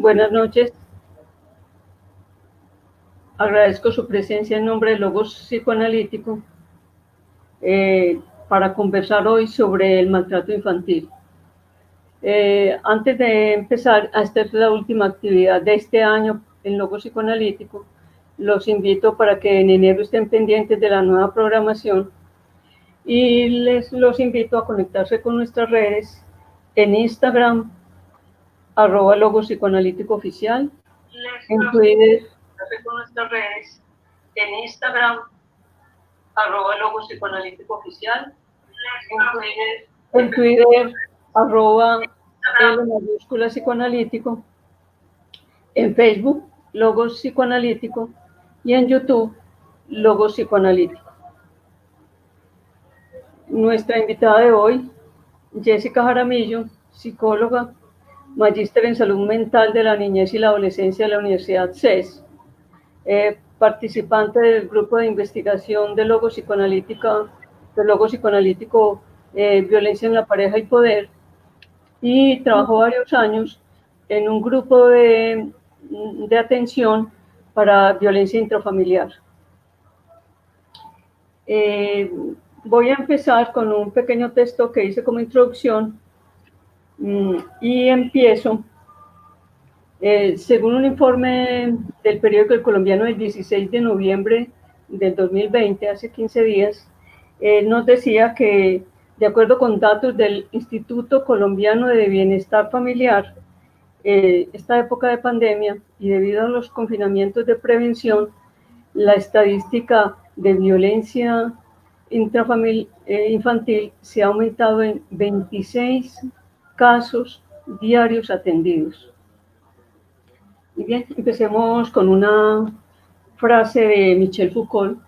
Buenas noches. Agradezco su presencia en nombre de Logos Psicoanalítico para conversar hoy sobre el maltrato infantil. Antes de empezar, esta es la última actividad de este año en Logos Psicoanalítico. Los invito para que en enero estén pendientes de la nueva programación y los invito a conectarse con nuestras redes en Instagram, @Logos Psicoanalítico Oficial, en Twitter, con nuestras redes, en Instagram, @Logos Psicoanalítico Oficial, en Twitter, @L mayúscula psicoanalítico, en Facebook, Logos Psicoanalítico, y en YouTube, Logos Psicoanalítico. Nuestra invitada de hoy, Jessica Jaramillo, psicóloga, magíster en salud mental de la niñez y la adolescencia de la Universidad CES, participante del grupo de investigación de Logos Psicoanalítico, Violencia en la Pareja y Poder, y trabajó varios años en un grupo de atención para violencia intrafamiliar. Voy a empezar con un pequeño texto que hice como introducción y empiezo. Según un informe del periódico El Colombiano del 16 de noviembre del 2020, hace 15 días, nos decía que, de acuerdo con datos del Instituto Colombiano de Bienestar Familiar, esta época de pandemia y debido a los confinamientos de prevención, la estadística de violencia infantil se ha aumentado en 26 casos diarios atendidos. Y bien, empecemos con una frase de Michel Foucault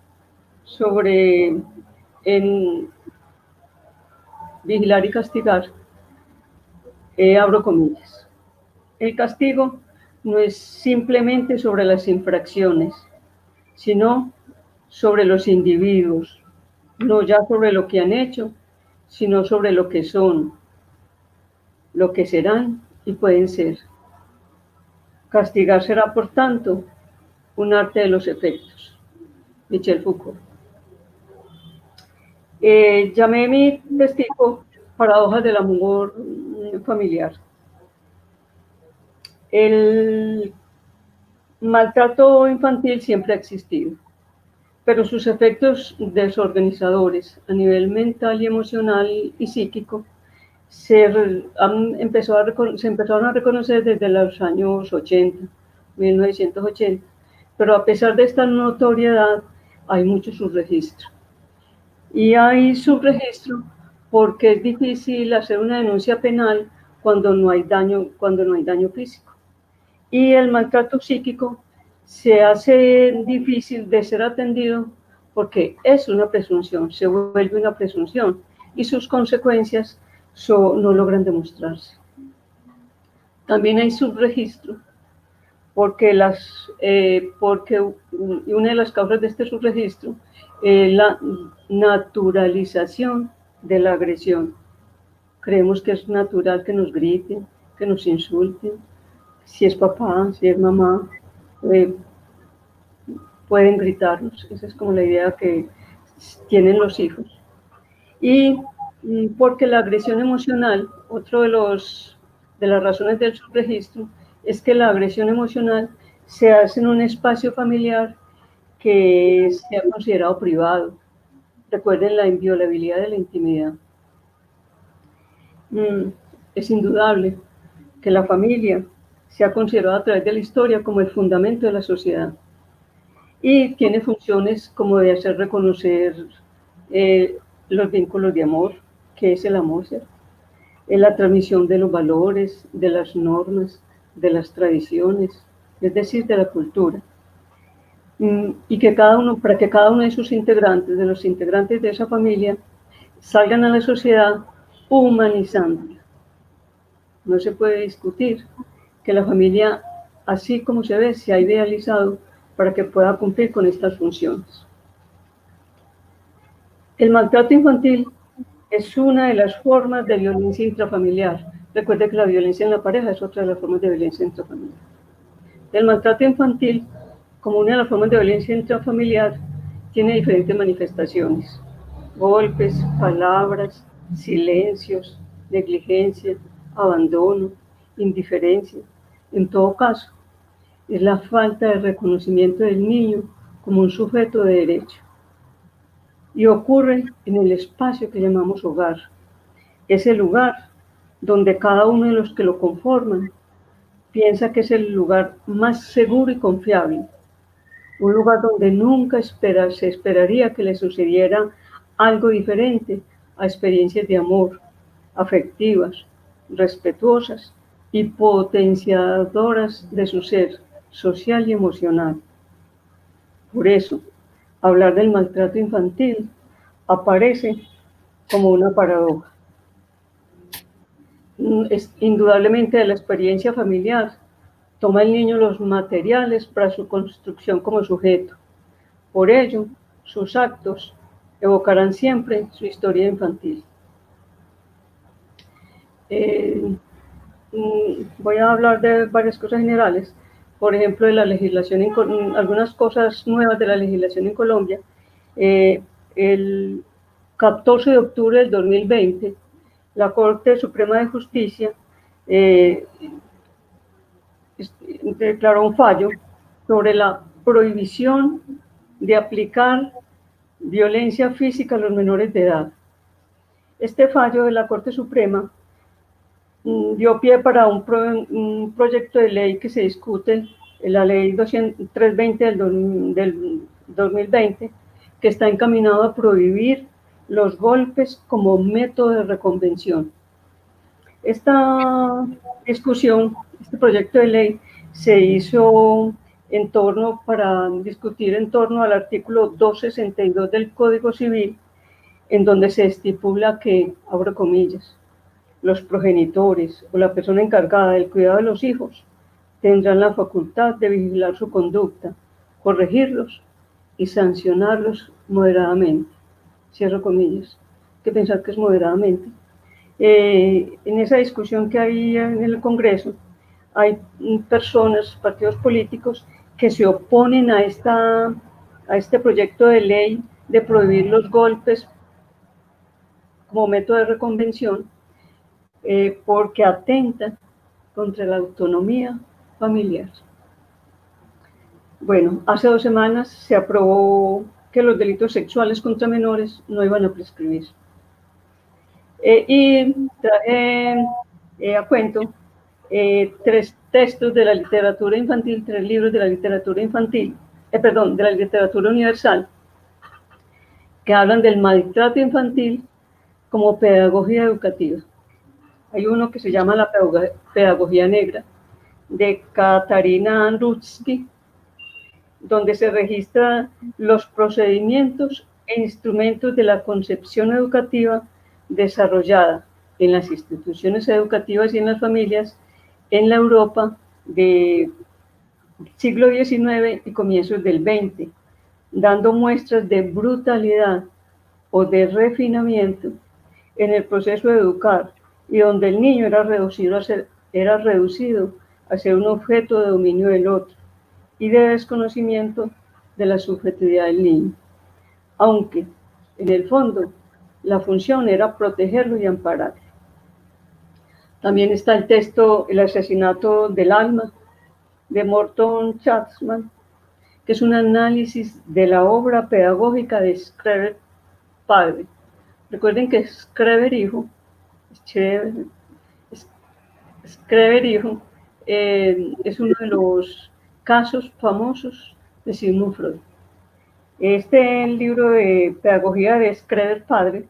sobre vigilar y castigar. Abro comillas. El castigo no es simplemente sobre las infracciones, sino sobre los individuos, no ya sobre lo que han hecho, sino sobre lo que son, lo que serán y pueden ser. Castigar será, por tanto, un arte de los efectos. Michel Foucault. Llamé mi testigo paradojas del amor familiar. El maltrato infantil siempre ha existido, pero sus efectos desorganizadores a nivel mental y emocional y psíquico se empezaron a reconocer desde los años 80, 1980, pero a pesar de esta notoriedad hay mucho subregistro. Y hay subregistro porque es difícil hacer una denuncia penal cuando no hay daño físico. Y el maltrato psíquico se hace difícil de ser atendido porque es una presunción, se vuelve una presunción y sus consecuencias no logran demostrarse. También hay subregistro porque una de las causas de este subregistro es la naturalización de la agresión. Creemos que es natural que nos griten, que nos insulten. Si es papá, si es mamá, pueden gritarnos. Esa es como la idea que tienen los hijos. Y porque la agresión emocional, otro de las razones del subregistro, es que la agresión emocional se hace en un espacio familiar que sea considerado privado. Recuerden la inviolabilidad de la intimidad. Es indudable que la familia se ha considerado a través de la historia como el fundamento de la sociedad y tiene funciones como de hacer reconocer los vínculos de amor, que es el amor, ¿cierto? La transmisión de los valores, de las normas, de las tradiciones, es decir, de la cultura. Y que para que cada uno de sus integrantes, de los integrantes de esa familia, salgan a la sociedad humanizándola. No se puede discutir que la familia, así como se ve, se ha idealizado para que pueda cumplir con estas funciones. El maltrato infantil es una de las formas de violencia intrafamiliar, Recuerde que la violencia en la pareja es otra de las formas de violencia intrafamiliar. El maltrato infantil, como una de las formas de violencia intrafamiliar, tiene diferentes manifestaciones: golpes, palabras, silencios, negligencia, abandono, indiferencia. En todo caso, es la falta de reconocimiento del niño como un sujeto de derecho. Y ocurre en el espacio que llamamos hogar. Es el lugar donde cada uno de los que lo conforman piensa que es el lugar más seguro y confiable, un lugar donde nunca se esperaría que le sucediera algo diferente a experiencias de amor, afectivas, respetuosas y potenciadoras de su ser social y emocional. Por eso, hablar del maltrato infantil aparece como una paradoja. Es indudablemente de la experiencia familiar. Toma el niño los materiales para su construcción como sujeto. Por ello, sus actos evocarán siempre su historia infantil. Voy a hablar de varias cosas generales. Por ejemplo, de la legislación, algunas cosas nuevas de la legislación en Colombia. El 14 de octubre del 2020, la Corte Suprema de Justicia declaró un fallo sobre la prohibición de aplicar violencia física a los menores de edad. Este fallo de la Corte Suprema dio pie para un proyecto de ley que se discute, la ley 320 del 2020, que está encaminado a prohibir los golpes como método de reconvención. Esta discusión, este proyecto de ley, se hizo para discutir en torno al artículo 262 del Código Civil, en donde se estipula que, abro comillas, los progenitores o la persona encargada del cuidado de los hijos tendrán la facultad de vigilar su conducta, corregirlos y sancionarlos moderadamente. Cierro comillas. Hay que pensar que es moderadamente. En esa discusión que hay en el Congreso, hay personas, partidos políticos, que se oponen a este proyecto de ley de prohibir los golpes como método de reconvención, porque atenta contra la autonomía familiar. Bueno, hace 2 semanas se aprobó que los delitos sexuales contra menores no iban a prescribir. Y traje a cuento 3 textos de la literatura infantil, 3 libros de la literatura infantil, de la literatura universal, que hablan del maltrato infantil como pedagogía educativa. Hay uno que se llama La pedagogía negra, de Katarina Andrutsky, donde se registran los procedimientos e instrumentos de la concepción educativa desarrollada en las instituciones educativas y en las familias en la Europa del siglo XIX y comienzos del XX, dando muestras de brutalidad o de refinamiento en el proceso de educar, y donde el niño era reducido a ser un objeto de dominio del otro y de desconocimiento de la subjetividad del niño, aunque en el fondo la función era protegerlo y ampararlo. También está el texto El asesinato del alma, de Morton Chapman, que es un análisis de la obra pedagógica de Schreber padre. Recuerden que Schreber hijo es uno de los casos famosos de Sigmund Freud. Este libro de pedagogía de Schreber padre,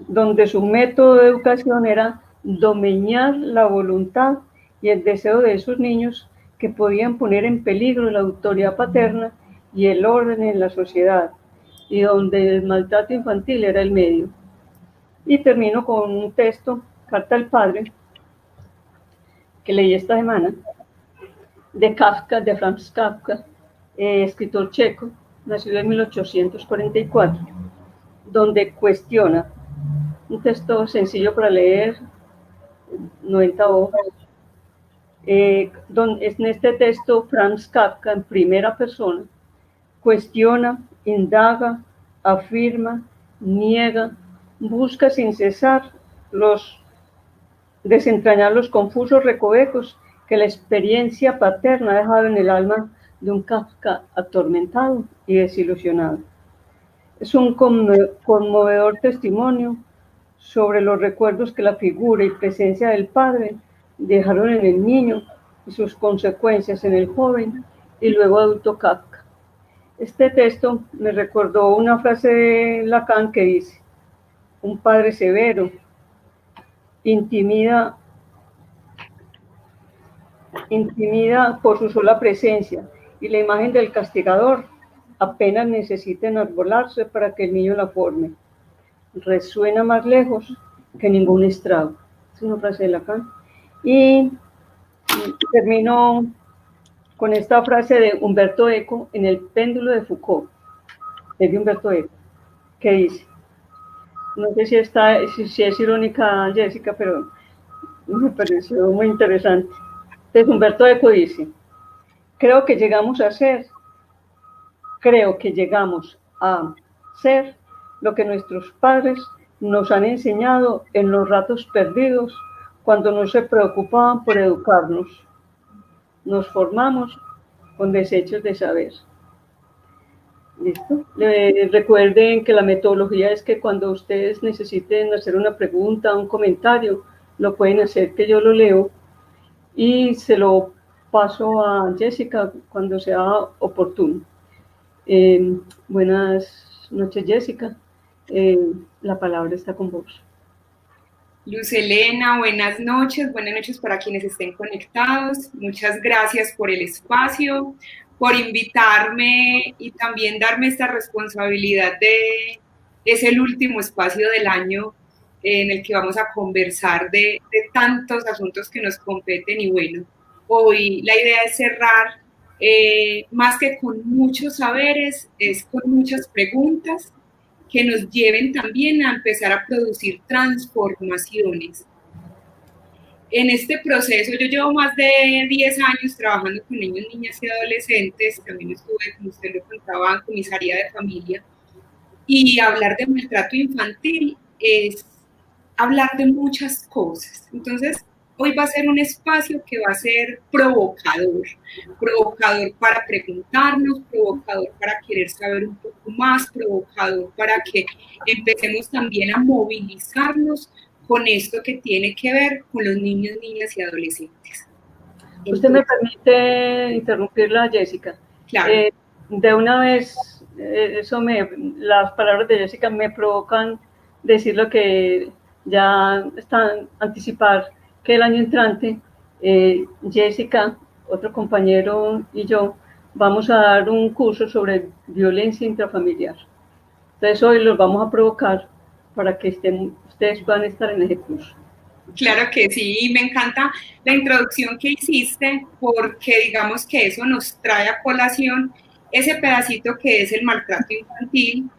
donde su método de educación era domeñar la voluntad y el deseo de esos niños que podían poner en peligro la autoridad paterna y el orden en la sociedad, y donde el maltrato infantil era el medio. Y termino con un texto, Carta al Padre, que leí esta semana, de Kafka, de Franz Kafka, escritor checo, nacido en 1844, donde cuestiona un texto sencillo para leer, 90 hojas. En este texto, Franz Kafka, en primera persona, cuestiona, indaga, afirma, niega, busca sin cesar desentrañar los confusos recovecos que la experiencia paterna ha dejado en el alma de un Kafka atormentado y desilusionado. Es un conmovedor testimonio sobre los recuerdos que la figura y presencia del padre dejaron en el niño y sus consecuencias en el joven y luego adulto Kafka. Este texto me recordó una frase de Lacan que dice: un padre severo intimida por su sola presencia, y la imagen del castigador apenas necesita enarbolarse para que el niño la forme. Resuena más lejos que ningún estrago. Es una frase de Lacan. Y termino con esta frase de Humberto Eco en El péndulo de Foucault, es de Humberto Eco, que dice, no sé si es irónica, Jessica, pero me pareció muy interesante. Entonces Humberto Eco dice: creo que llegamos a ser lo que nuestros padres nos han enseñado en los ratos perdidos cuando no se preocupaban por educarnos. Nos formamos con desechos de saber. ¿Listo? Recuerden que la metodología es que cuando ustedes necesiten hacer una pregunta, un comentario, lo pueden hacer, que yo lo leo y se lo paso a Jessica cuando sea oportuno. Buenas noches, Jessica. La palabra está con vos. Luz Helena, buenas noches para quienes estén conectados. Muchas gracias por el espacio, por invitarme y también darme esta responsabilidad es el último espacio del año en el que vamos a conversar de tantos asuntos que nos competen. Y bueno, hoy la idea es cerrar más que con muchos saberes, es con muchas preguntas que nos lleven también a empezar a producir transformaciones. En este proceso yo llevo más de 10 años trabajando con niños, niñas y adolescentes. También estuve, como usted lo contaba, en comisaría de familia. Y hablar de maltrato infantil es hablar de muchas cosas. Entonces, hoy va a ser un espacio que va a ser provocador para preguntarnos, provocador para querer saber un poco más, provocador para que empecemos también a movilizarnos con esto que tiene que ver con los niños, niñas y adolescentes. Entonces, ¿usted me permite interrumpirla, Jessica? Claro. De una vez, las palabras de Jessica me provocan decir lo que ya están anticipar, que el año entrante Jessica, otro compañero y yo vamos a dar un curso sobre violencia intrafamiliar. Entonces hoy los vamos a provocar para que ustedes puedan estar en ese curso. Claro que sí, me encanta la introducción que hiciste, porque digamos que eso nos trae a colación ese pedacito que es el maltrato infantil,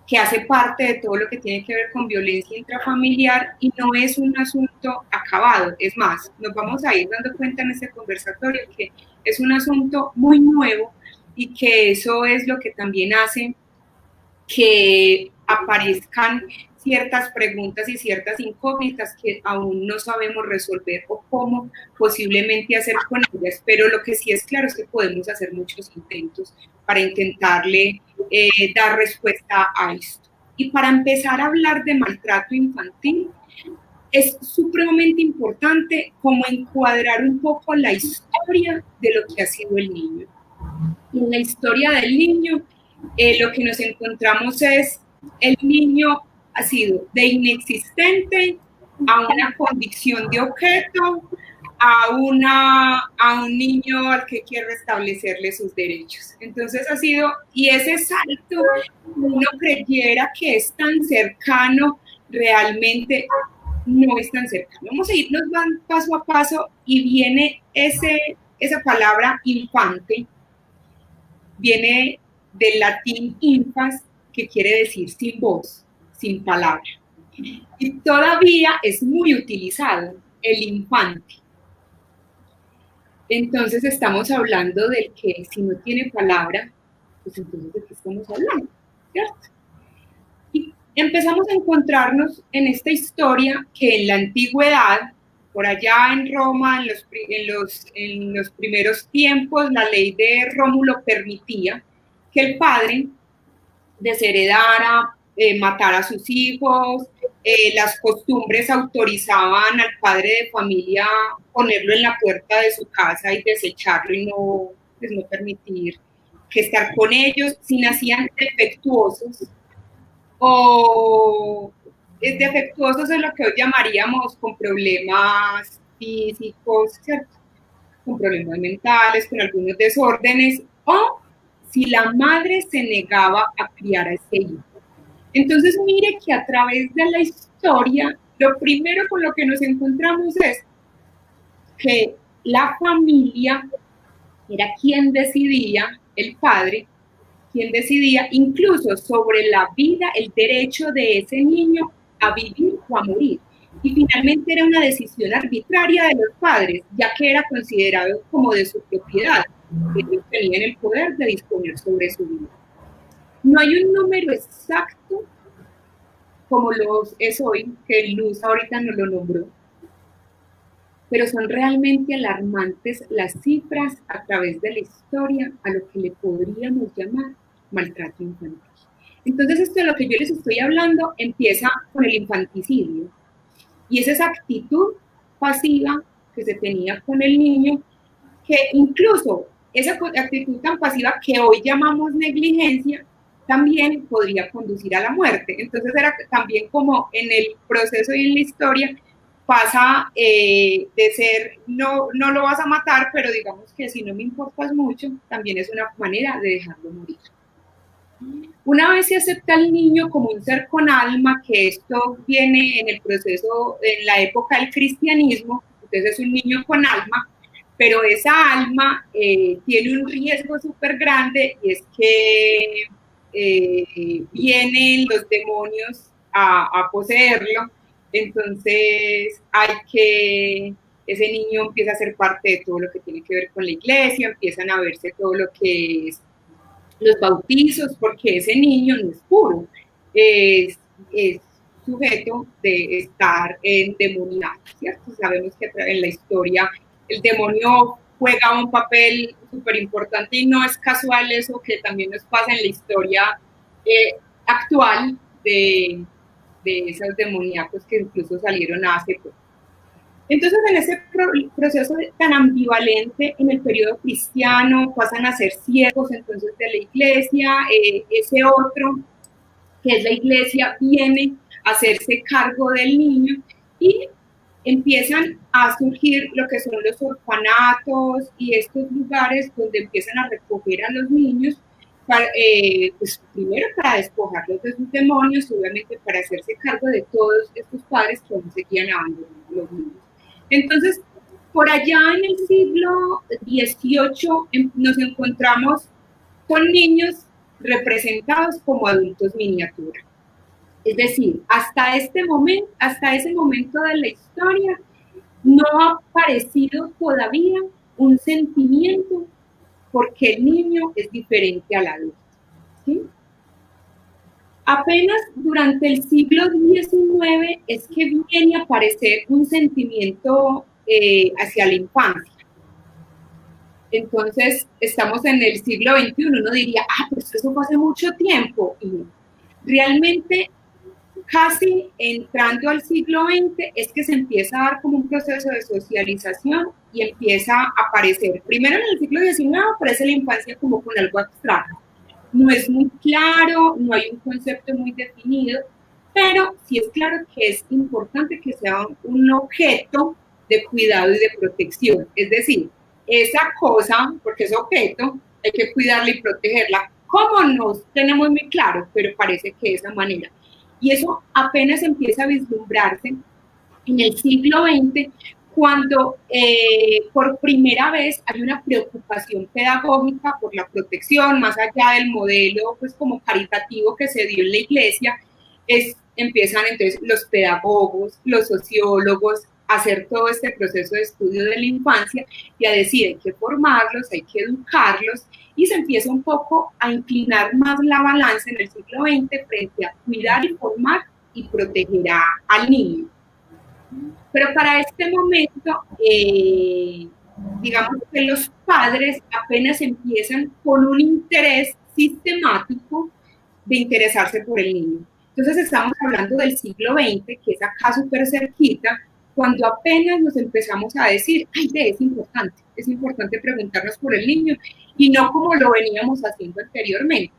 que hace parte de todo lo que tiene que ver con violencia intrafamiliar y no es un asunto acabado. Es más, nos vamos a ir dando cuenta en este conversatorio que es un asunto muy nuevo y que eso es lo que también hace que aparezcan ciertas preguntas y ciertas incógnitas que aún no sabemos resolver o cómo posiblemente hacer con ellas, pero lo que sí es claro es que podemos hacer muchos intentos para intentarle dar respuesta a esto. Y para empezar a hablar de maltrato infantil, es supremamente importante como encuadrar un poco la historia de lo que ha sido el niño. Y en la historia del niño, lo que nos encontramos es el niño ha sido de inexistente a una condición de objeto, a un niño al que quiere restablecerle sus derechos. Entonces ha sido, y ese salto, uno creyera que es tan cercano, realmente no es tan cercano. Vamos a irnos paso a paso y viene esa palabra infante, viene del latín infas, que quiere decir sin voz, sin palabra. Y todavía es muy utilizado el infante. Entonces estamos hablando del que si no tiene palabra, pues entonces de qué estamos hablando, ¿cierto? Y empezamos a encontrarnos en esta historia que en la antigüedad, por allá en Roma, en los primeros tiempos, la ley de Rómulo permitía que el padre desheredara, matara a sus hijos, las costumbres autorizaban al padre de familia ponerlo en la puerta de su casa y desecharlo y no, pues no permitir que estar con ellos. Si nacían defectuosos, o defectuosos es lo que hoy llamaríamos con problemas físicos, ¿cierto? Con problemas mentales, con algunos desórdenes, o si la madre se negaba a criar a ese hijo. Entonces, mire que a través de la historia, lo primero con lo que nos encontramos es que la familia era quien decidía, el padre, quien decidía incluso sobre la vida, el derecho de ese niño a vivir o a morir. Y finalmente era una decisión arbitraria de los padres, ya que era considerado como de su propiedad, que ellos tenían el poder de disponer sobre su vida. No hay un número exacto como los es hoy, que Luz ahorita nos lo nombró, pero son realmente alarmantes las cifras a través de la historia a lo que le podríamos llamar maltrato infantil. Entonces, esto de lo que yo les estoy hablando empieza con el infanticidio, y es esa actitud pasiva que se tenía con el niño, que incluso esa actitud tan pasiva que hoy llamamos negligencia, también podría conducir a la muerte. Entonces era también como en el proceso y en la historia, pasa de ser, no lo vas a matar, pero digamos que si no me importas mucho, también es una manera de dejarlo morir. Una vez se acepta al niño como un ser con alma, que esto viene en el proceso, en la época del cristianismo, entonces es un niño con alma, pero esa alma tiene un riesgo súper grande, y es que vienen los demonios a poseerlo. Entonces ese niño empieza a ser parte de todo lo que tiene que ver con la iglesia, empiezan a verse todo lo que es los bautizos, porque ese niño no es puro, es sujeto de estar endemoniado, ¿cierto? Sabemos que en la historia el demonio juega un papel súper importante, y no es casual eso que también nos pasa en la historia actual de esos demoníacos que incluso salieron hace poco. Entonces, en ese proceso tan ambivalente en el periodo cristiano, pasan a ser siervos entonces de la iglesia, ese otro, que es la iglesia, viene a hacerse cargo del niño, y empiezan a surgir lo que son los orfanatos y estos lugares donde empiezan a recoger a los niños, pues primero para despojarlos de sus demonios, obviamente para hacerse cargo de todos estos padres que aún seguían abandonando a los niños. Entonces, por allá en el siglo XVIII nos encontramos con niños representados como adultos miniatura. Es decir, hasta ese momento de la historia, no ha aparecido todavía un sentimiento porque el niño es diferente al adulto, ¿sí? Apenas durante el siglo XIX es que viene a aparecer un sentimiento hacia la infancia. Entonces, estamos en el siglo XXI, uno diría, pues eso fue hace mucho tiempo. Y realmente, casi entrando al siglo XX, es que se empieza a dar como un proceso de socialización y empieza a aparecer. Primero en el siglo XIX aparece la infancia como con algo abstracto. No es muy claro, no hay un concepto muy definido, pero sí es claro que es importante que sea un objeto de cuidado y de protección. Es decir, esa cosa, porque es objeto, hay que cuidarla y protegerla. ¿Cómo? No tenemos muy claro, pero parece que de esa manera. Y eso apenas empieza a vislumbrarse en el siglo XX, cuando por primera vez hay una preocupación pedagógica por la protección, más allá del modelo pues como caritativo que se dio en la iglesia, empiezan entonces los pedagogos, los sociólogos, a hacer todo este proceso de estudio de la infancia y a decir hay que formarlos, hay que educarlos, y se empieza un poco a inclinar más la balanza en el siglo XX frente a cuidar y formar y proteger al niño. Pero para este momento, digamos que los padres apenas empiezan con un interés sistemático de interesarse por el niño. Entonces estamos hablando del siglo XX, que es acá súper cerquita, cuando apenas nos empezamos a decir, ay, es importante preguntarnos por el niño, y no como lo veníamos haciendo anteriormente.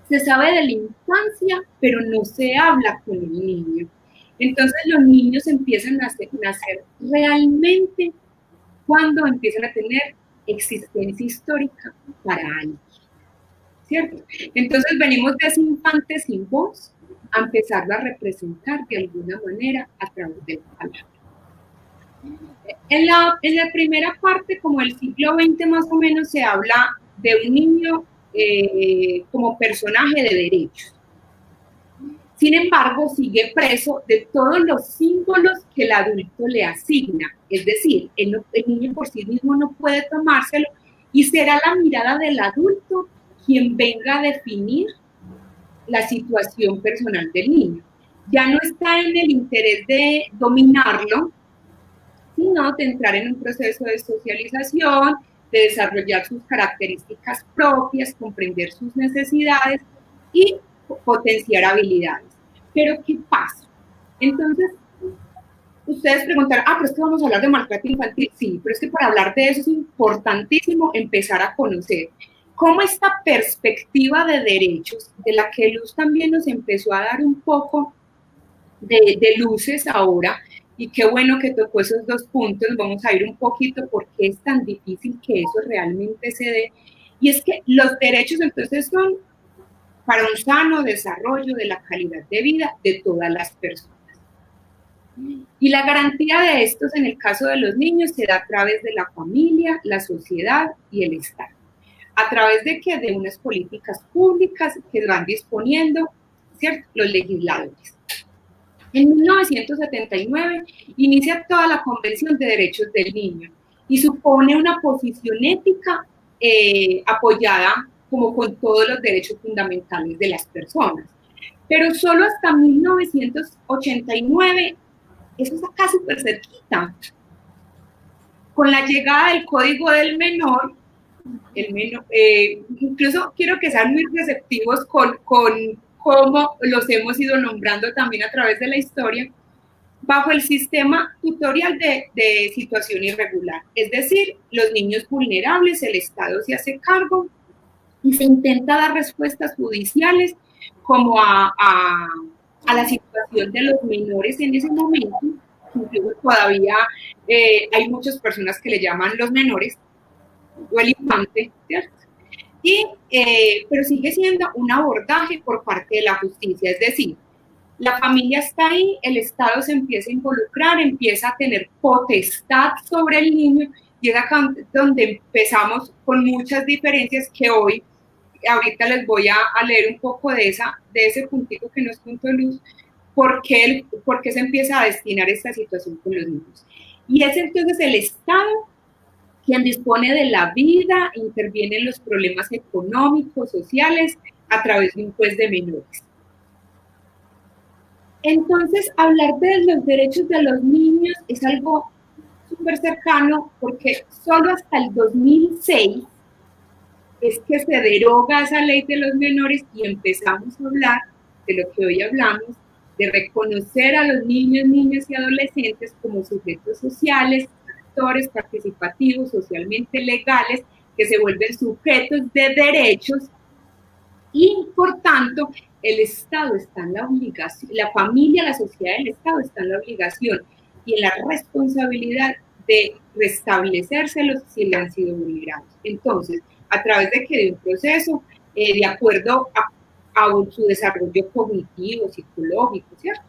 Se sabe de la infancia, pero no se habla con el niño. Entonces los niños empiezan a nacer realmente cuando empiezan a tener existencia histórica para alguien, ¿cierto? Entonces venimos de ese infante sin voz a empezarlo a representar de alguna manera a través de la palabra. En la primera parte, como el siglo XX más o menos, se habla de un niño como personaje de derechos. Sin embargo, sigue preso de todos los símbolos que el adulto le asigna. Es decir, el niño por sí mismo no puede tomárselo y será la mirada del adulto quien venga a definir la situación personal del niño. Ya no está en el interés de dominarlo, sino de entrar en un proceso de socialización, de desarrollar sus características propias, comprender sus necesidades y potenciar habilidades. Pero ¿qué pasa? Entonces, ustedes preguntarán, pero es que vamos a hablar de maltrato infantil. Sí, pero es que para hablar de eso es importantísimo empezar a conocer cómo esta perspectiva de derechos, de la que Luz también nos empezó a dar un poco de luces ahora, y qué bueno que tocó esos dos puntos, vamos a ir un poquito por qué es tan difícil que eso realmente se dé, y es que los derechos entonces son para un sano desarrollo de la calidad de vida de todas las personas. Y la garantía de estos, en el caso de los niños, se da a través de la familia, la sociedad y el Estado. ¿A través de qué? De unas políticas públicas que van disponiendo, ¿cierto?, los legisladores. En 1979 inicia toda la Convención de Derechos del Niño y supone una posición ética apoyada como con todos los derechos fundamentales de las personas. Pero solo hasta 1989, eso es acá súper cerquita, con la llegada del Código del Menor, incluso quiero que sean muy receptivos con cómo los hemos ido nombrando también a través de la historia, bajo el sistema tutorial de situación irregular. Es decir, los niños vulnerables, el Estado se hace cargo y se intenta dar respuestas judiciales como a la situación de los menores en ese momento. Incluso todavía hay muchas personas que le llaman los menores o el infante, ¿cierto? Pero sigue siendo un abordaje por parte de la justicia, es decir, la familia está ahí, el Estado se empieza a involucrar, empieza a tener potestad sobre el niño, y es acá donde empezamos con muchas diferencias que ahorita les voy a leer un poco de ese puntito que nos contó Luz, por qué se empieza a destinar esta situación con los niños. Y es entonces el Estado quien dispone de la vida, interviene en los problemas económicos, sociales, a través de un juez de menores. Entonces, hablar de los derechos de los niños es algo súper cercano, porque solo hasta el 2006 es que se deroga esa ley de los menores y empezamos a hablar de lo que hoy hablamos, de reconocer a los niños, niñas y adolescentes como sujetos sociales, actores participativos, socialmente legales, que se vuelven sujetos de derechos, y por tanto el Estado está en la obligación, la familia, la sociedad y el Estado está en la obligación y en la responsabilidad de restablecérselos si le han sido vulnerados. Entonces, a través de un proceso de acuerdo a su desarrollo cognitivo, psicológico, ¿cierto?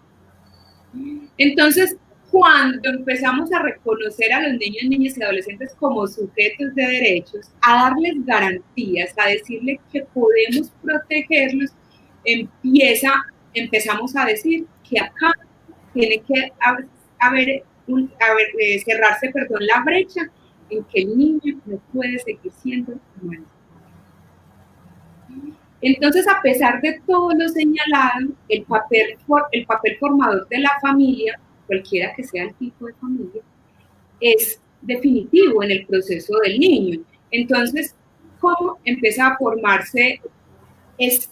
Entonces, cuando empezamos a reconocer a los niños, niñas y adolescentes como sujetos de derechos, a darles garantías, a decirles que podemos protegerlos, empieza empezamos a decir que acá tiene que cerrarse, la brecha en que el niño no puede seguir siendo humano. Entonces, a pesar de todo lo señalado, el papel formador de la familia, cualquiera que sea el tipo de familia, es definitivo en el proceso del niño. Entonces, ¿cómo empieza a formarse es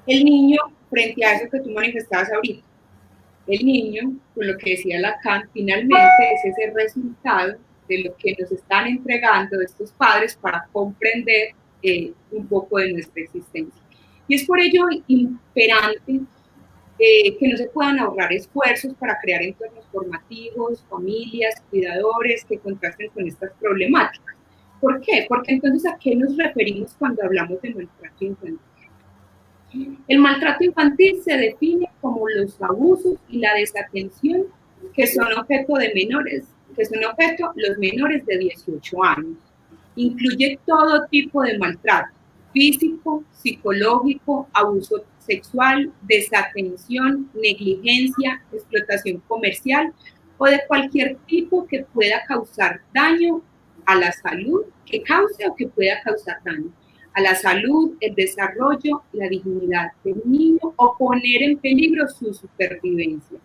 el niño frente a eso que tú manifestabas ahorita? El niño, con lo que decía Lacan, finalmente es ese resultado de lo que nos están entregando estos padres para comprender un poco de nuestra existencia. Y es por ello imperante que no se puedan ahorrar esfuerzos para crear entornos formativos, familias, cuidadores que contrasten con estas problemáticas. ¿Por qué? Porque entonces, ¿a qué nos referimos cuando hablamos de maltrato infantil? El maltrato infantil se define como los abusos y la desatención que son objeto de menores, que son objeto los menores de 18 años. Incluye todo tipo de maltrato, físico, psicológico, abuso sexual, desatención, negligencia, explotación comercial o de cualquier tipo que pueda causar daño a la salud, que cause o que pueda causar daño a la salud, el desarrollo, la dignidad del niño o poner en peligro su supervivencia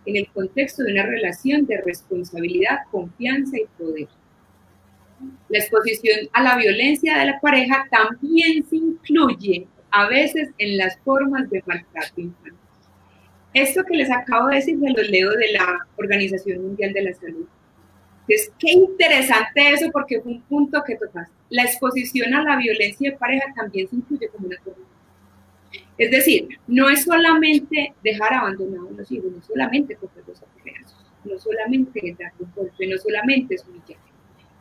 en el contexto de una relación de responsabilidad, confianza y poder. La exposición a la violencia de la pareja también se incluye a veces en las formas de maltrato infantil. Esto que les acabo de decir me lo leo de la Organización Mundial de la Salud. Entonces, qué interesante eso, porque fue un punto que tocaste. La exposición a la violencia de pareja también se incluye como una forma. Es decir, no es solamente dejar abandonados a los hijos, no solamente cogerlos a pedazos, no solamente darle un golpe, no solamente es humillar.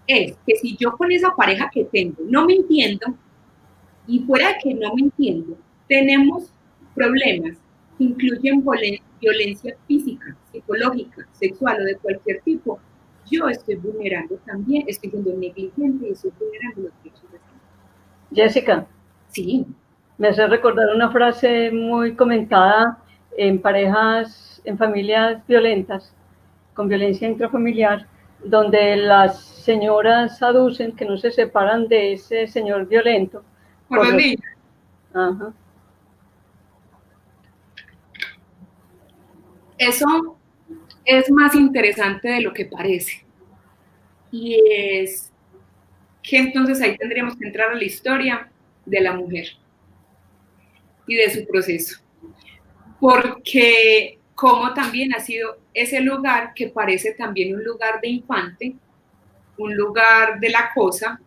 Es que si yo con esa pareja que tengo no me entiendo, y fuera que no me entiendo, tenemos problemas que incluyen violencia física, psicológica, sexual o de cualquier tipo, yo estoy vulnerando también, estoy siendo negligente y estoy vulnerando los derechos de la gente. Jessica. Sí. Me hace recordar una frase muy comentada en parejas, en familias violentas, con violencia intrafamiliar, donde las señoras aducen que no se separan de ese señor violento. Por los niños. Ajá. Eso es más interesante de lo que parece. Y es que entonces ahí tendríamos que entrar a la historia de la mujer y de su proceso. Porque como también ha sido ese lugar que parece también un lugar de infante, un lugar de la cosa,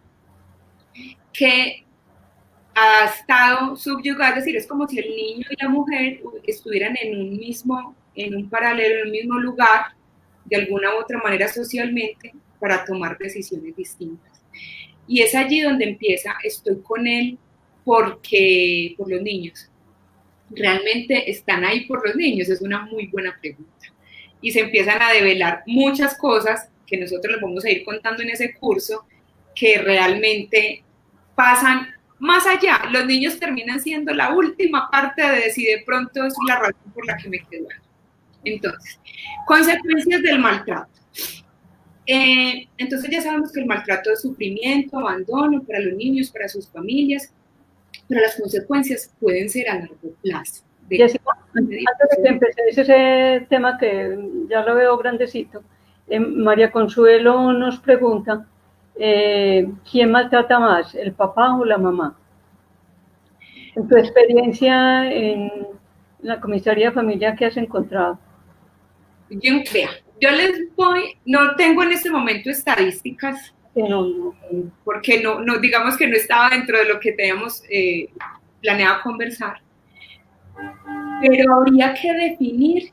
que ha estado subyugado, es decir, es como si el niño y la mujer estuvieran en un paralelo, en un mismo lugar, de alguna u otra manera socialmente, para tomar decisiones distintas. Y es allí donde empieza, estoy con él por los niños. ¿Realmente están ahí por los niños? Es una muy buena pregunta. Y se empiezan a develar muchas cosas que nosotros les vamos a ir contando en ese curso, que realmente pasan más allá. Los niños terminan siendo la última parte de si de pronto es la razón por la que me quedo ahí. Entonces, consecuencias del maltrato. Entonces ya sabemos que el maltrato es sufrimiento, abandono para los niños, para sus familias, pero las consecuencias pueden ser a largo plazo. Jessica, antes de que empecéis ese tema que ya lo veo grandecito, María Consuelo nos pregunta, ¿quién maltrata más, el papá o la mamá? En tu experiencia en la comisaría de familia, ¿qué has encontrado? Yo les voy, no tengo en este momento estadísticas, porque no, digamos que no estaba dentro de lo que teníamos planeado conversar, pero habría que definir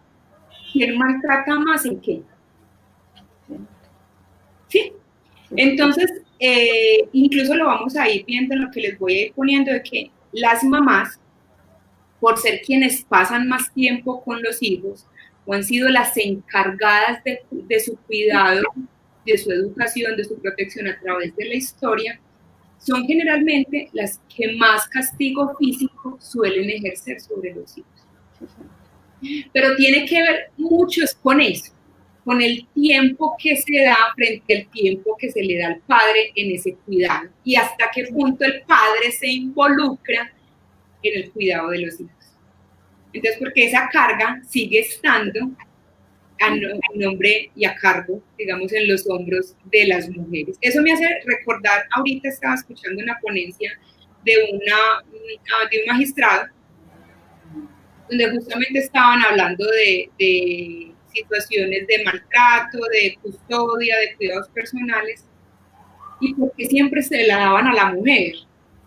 quién maltrata más en qué. ¿Sí? Entonces, incluso lo vamos a ir viendo en lo que les voy a ir poniendo, de que las mamás, por ser quienes pasan más tiempo con los hijos, o han sido las encargadas de su cuidado, de su educación, de su protección a través de la historia, son generalmente las que más castigo físico suelen ejercer sobre los hijos. Pero tiene que ver mucho con eso, con el tiempo que se da frente al tiempo que se le da al padre en ese cuidado y hasta qué punto el padre se involucra en el cuidado de los hijos. Entonces, porque esa carga sigue estando a nombre y a cargo, digamos, en los hombros de las mujeres. Eso me hace recordar, ahorita estaba escuchando una ponencia de un magistrado, donde justamente estaban hablando de situaciones de maltrato, de custodia, de cuidados personales, y porque siempre se la daban a la mujer.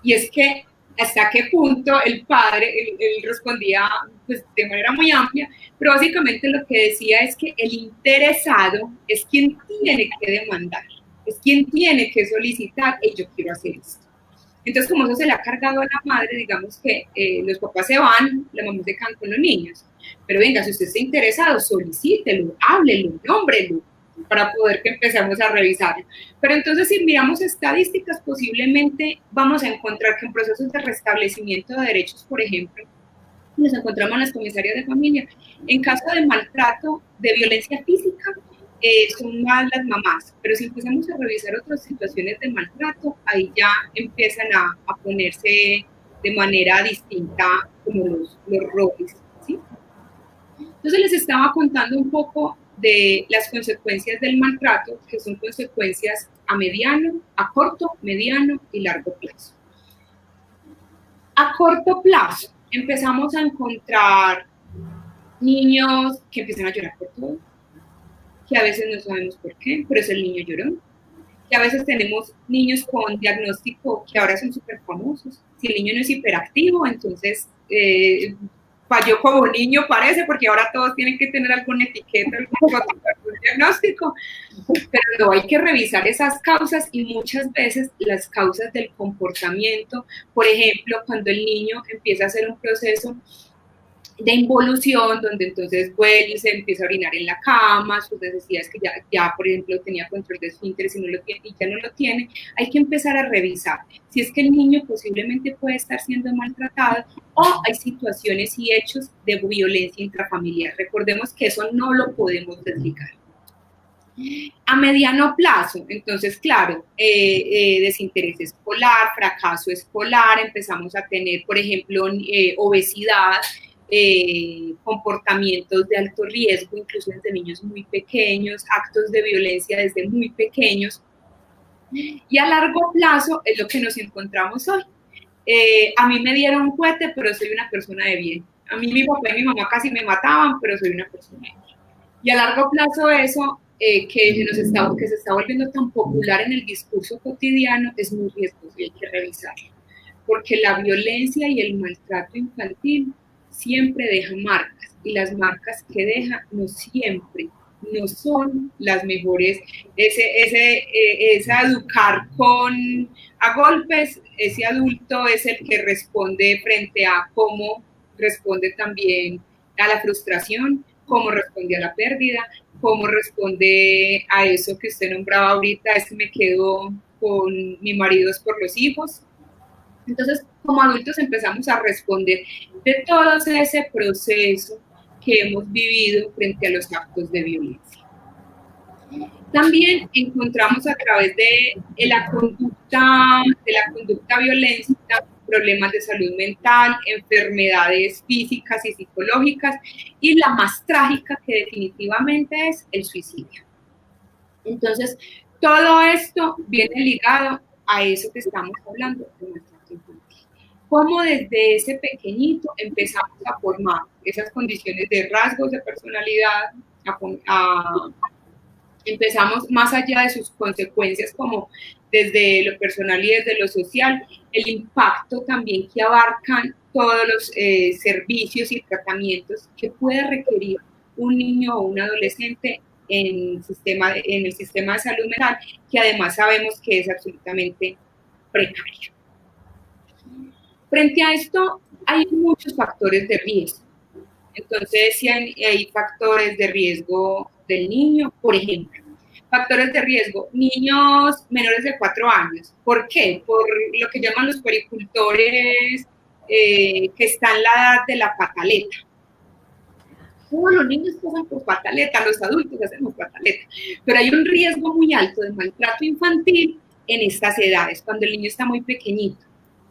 Y es que hasta qué punto el padre, él respondía pues, de manera muy amplia, pero básicamente lo que decía es que el interesado es quien tiene que demandar, es quien tiene que solicitar, y yo quiero hacer esto. Entonces, como eso se le ha cargado a la madre, digamos que los papás se van, la mamá se quedan con los niños. Pero venga, si usted está interesado, solicítelo, háblelo, nómbrelo, para poder que empecemos a revisarlo. Pero entonces, si miramos estadísticas, posiblemente vamos a encontrar que en procesos de restablecimiento de derechos, por ejemplo, nos encontramos en las comisarias de familia, en caso de maltrato, de violencia física, son más las mamás, pero si empezamos a revisar otras situaciones de maltrato, ahí ya empiezan a ponerse de manera distinta como los roles, ¿sí? Entonces les estaba contando un poco de las consecuencias del maltrato, que son consecuencias a mediano, a corto, mediano y largo plazo. A corto plazo empezamos a encontrar niños que empiezan a llorar por todo, que a veces no sabemos por qué, pero es el niño llorón, que a veces tenemos niños con diagnóstico que ahora son súper famosos. Si el niño no es hiperactivo, entonces falló como niño parece, porque ahora todos tienen que tener alguna etiqueta, algún diagnóstico, pero no, hay que revisar esas causas y muchas veces las causas del comportamiento, por ejemplo, cuando el niño empieza a hacer un proceso de involución, donde entonces vuelve y se empieza a orinar en la cama, sus necesidades que ya por ejemplo, tenía control de esfínteres y ya no lo tiene, hay que empezar a revisar si es que el niño posiblemente puede estar siendo maltratado o hay situaciones y hechos de violencia intrafamiliar. Recordemos que eso no lo podemos desligar. A mediano plazo, entonces, claro, desinterés escolar, fracaso escolar, empezamos a tener, por ejemplo, obesidad, comportamientos de alto riesgo, incluso desde niños muy pequeños, actos de violencia desde muy pequeños. Y a largo plazo es lo que nos encontramos hoy. A mí me dieron un cohete, pero soy una persona de bien. A mí mi papá y mi mamá casi me mataban, pero soy una persona de bien. Y a largo plazo eso, que se está volviendo tan popular en el discurso cotidiano, es muy riesgoso y hay que revisarlo. Porque la violencia y el maltrato infantil siempre deja marcas, y las marcas que deja no siempre, no son las mejores. Esa educar a golpes, ese adulto es el que responde frente a cómo responde también a la frustración, cómo responde a la pérdida, cómo responde a eso que usted nombraba ahorita, es que me quedo con mi marido es por los hijos. Entonces, como adultos empezamos a responder de todo ese proceso que hemos vivido frente a los actos de violencia. También encontramos a través de la conducta violenta problemas de salud mental, enfermedades físicas y psicológicas, y la más trágica que definitivamente es el suicidio. Entonces, todo esto viene ligado a eso que estamos hablando de maltrato infantil. Cómo desde ese pequeñito empezamos a formar esas condiciones de rasgos de personalidad, empezamos más allá de sus consecuencias como desde lo personal y desde lo social, el impacto también que abarcan todos los servicios y tratamientos que puede requerir un niño o un adolescente en el sistema de salud mental, que además sabemos que es absolutamente precario. Frente a esto, hay muchos factores de riesgo. Entonces, si hay factores de riesgo del niño, por ejemplo, factores de riesgo, niños menores de 4 años. ¿Por qué? Por lo que llaman los puericultores, que están en la edad de la pataleta. todos los niños pasan por pataleta, los adultos hacemos pataleta, pero hay un riesgo muy alto de maltrato infantil en estas edades, cuando el niño está muy pequeñito.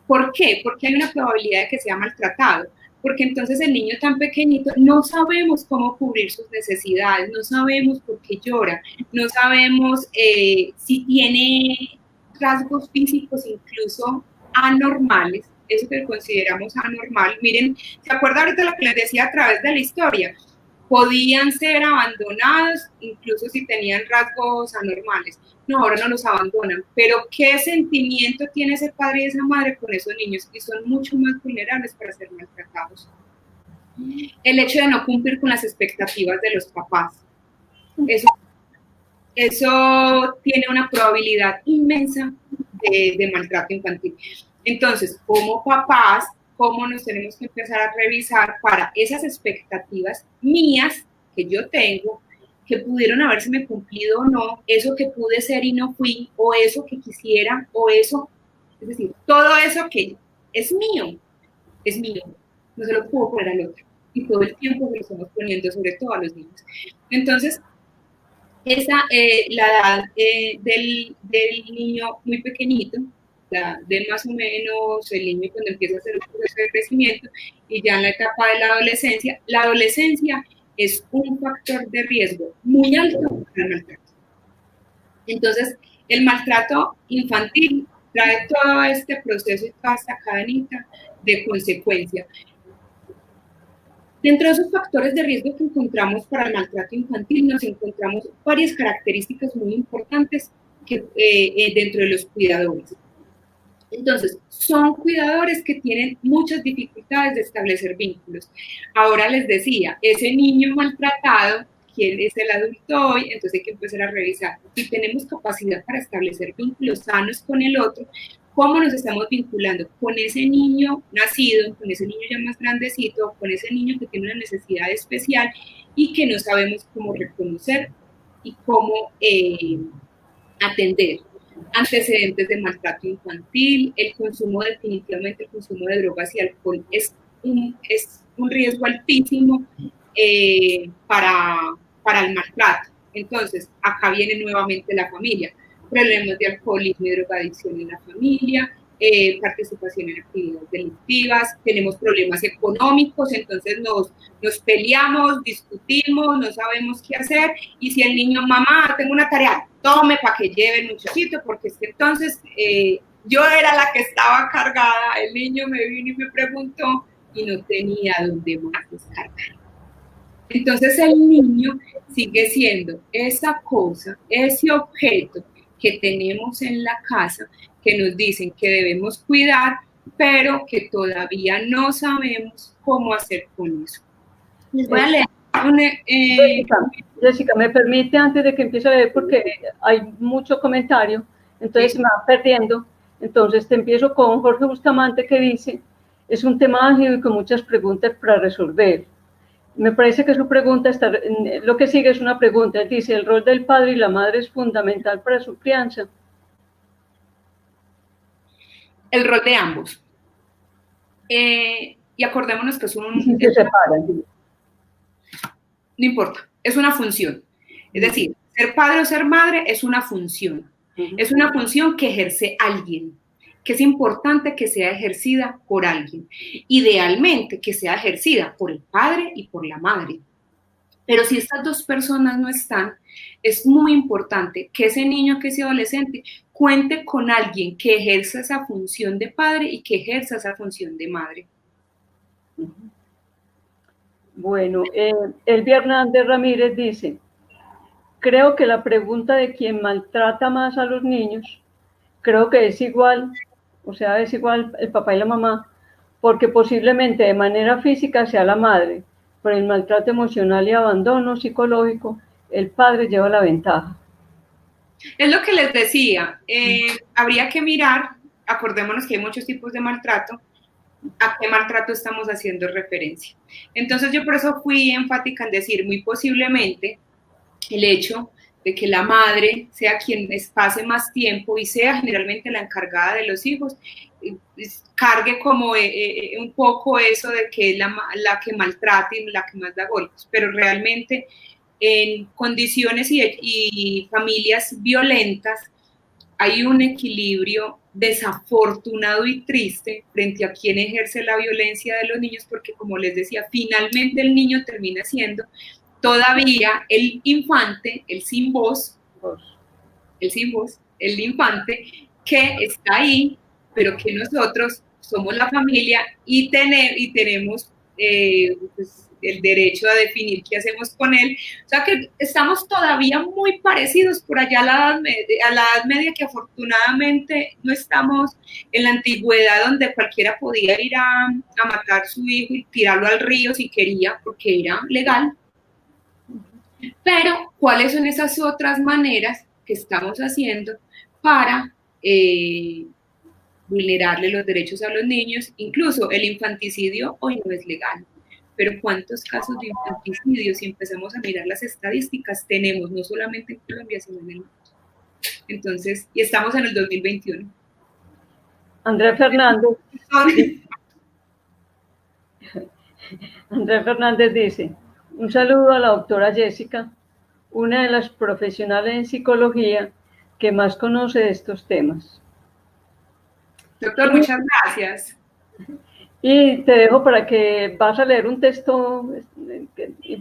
¿Por qué? Porque hay una probabilidad de que sea maltratado, porque entonces el niño tan pequeñito no sabemos cómo cubrir sus necesidades, no sabemos por qué llora, no sabemos si tiene rasgos físicos incluso anormales, eso que consideramos anormal. Miren, ¿se acuerda ahorita lo que les decía a través de la historia? Podían ser abandonados incluso si tenían rasgos anormales. No, ahora no los abandonan, pero ¿qué sentimiento tiene ese padre y esa madre con esos niños? Y son mucho más vulnerables para ser maltratados. El hecho de no cumplir con las expectativas de los papás, eso tiene una probabilidad inmensa de maltrato infantil. Entonces, como papás, ¿cómo nos tenemos que empezar a revisar para esas expectativas mías que yo tengo, que pudieron habérseme cumplido o no, eso que pude ser y no fui, o eso que quisiera, o eso, es decir, todo eso que es mío, no se lo puedo poner al otro. Y todo el tiempo que lo estamos poniendo, sobre todo a los niños. Entonces, la edad del niño muy pequeñito, de más o menos el niño cuando empieza a hacer un proceso de crecimiento y ya en la etapa de la adolescencia es un factor de riesgo muy alto para el maltrato. Entonces, el maltrato infantil trae todo este proceso y toda esta cadenita de consecuencia. Dentro de esos factores de riesgo que encontramos para el maltrato infantil, nos encontramos varias características muy importantes dentro de los cuidadores. Entonces, son cuidadores que tienen muchas dificultades de establecer vínculos. Ahora les decía, ese niño maltratado, ¿quién es el adulto hoy? Entonces hay que empezar a revisar. Si tenemos capacidad para establecer vínculos sanos con el otro, ¿cómo nos estamos vinculando? Con ese niño nacido, con ese niño ya más grandecito, con ese niño que tiene una necesidad especial y que no sabemos cómo reconocer y cómo atender. Antecedentes de maltrato infantil, definitivamente el consumo de drogas y alcohol es un riesgo altísimo para el maltrato. Entonces, acá viene nuevamente la familia. Problemas de alcoholismo y drogadicción en la familia, participación en actividades delictivas, tenemos problemas económicos, entonces nos peleamos, discutimos, no sabemos qué hacer, y si el niño, mamá, tengo una tarea, tome para que lleve el muchachito, porque es que entonces yo era la que estaba cargada, el niño me vino y me preguntó, y no tenía dónde más descargar. Entonces el niño sigue siendo esa cosa, ese objeto que tenemos en la casa, que nos dicen que debemos cuidar, pero que todavía no sabemos cómo hacer con eso. Les voy a leer. Jessica, me permite antes de que empiece a leer, porque hay mucho comentario, entonces sí, se me va perdiendo. Entonces te empiezo con Jorge Bustamante, que dice, es un tema ágil y con muchas preguntas para resolver. Me parece que su pregunta lo que sigue es una pregunta. Dice, ¿el rol del padre y la madre es fundamental para su crianza? El rol de ambos. Y acordémonos que es un... Sí, se separan. No importa, es una función. Es decir, ser padre o ser madre es una función. Es una función que ejerce alguien, que es importante que sea ejercida por alguien. Idealmente que sea ejercida por el padre y por la madre. Pero si estas dos personas no están, es muy importante que ese niño, que ese adolescente, cuente con alguien que ejerza esa función de padre y que ejerza esa función de madre. Bueno, Elvia Hernández Ramírez dice, creo que la pregunta de quién maltrata más a los niños, creo que es igual, o sea, es igual el papá y la mamá, porque posiblemente de manera física sea la madre, por el maltrato emocional y abandono psicológico, el padre lleva la ventaja. Es lo que les decía, habría que mirar, acordémonos que hay muchos tipos de maltrato, a qué maltrato estamos haciendo referencia. Entonces yo por eso fui enfática en decir muy posiblemente el hecho de que la madre sea quien pase más tiempo y sea generalmente la encargada de los hijos, cargue como un poco eso de que es la que maltrata y la que más da golpes, pero realmente en condiciones y familias violentas hay un equilibrio desafortunado y triste frente a quien ejerce la violencia de los niños, porque como les decía, finalmente el niño termina siendo todavía el infante, el sin voz, el infante que está ahí, pero que nosotros somos la familia y tenemos pues, el derecho a definir qué hacemos con él. O sea que estamos todavía muy parecidos por allá a la Edad Media, que afortunadamente no estamos en la antigüedad donde cualquiera podía ir a matar a su hijo y tirarlo al río si quería, porque era legal. Pero, ¿cuáles son esas otras maneras que estamos haciendo para vulnerarle los derechos a los niños? Incluso el infanticidio hoy no es legal, pero ¿cuántos casos de infanticidio, si empezamos a mirar las estadísticas, tenemos no solamente en Colombia, sino en el mundo? Entonces, y estamos en el 2021. Andrés Fernández dice: un saludo a la doctora Jessica, una de las profesionales en psicología que más conoce de estos temas. Doctor, muchas gracias. Y te dejo para que vas a leer un texto,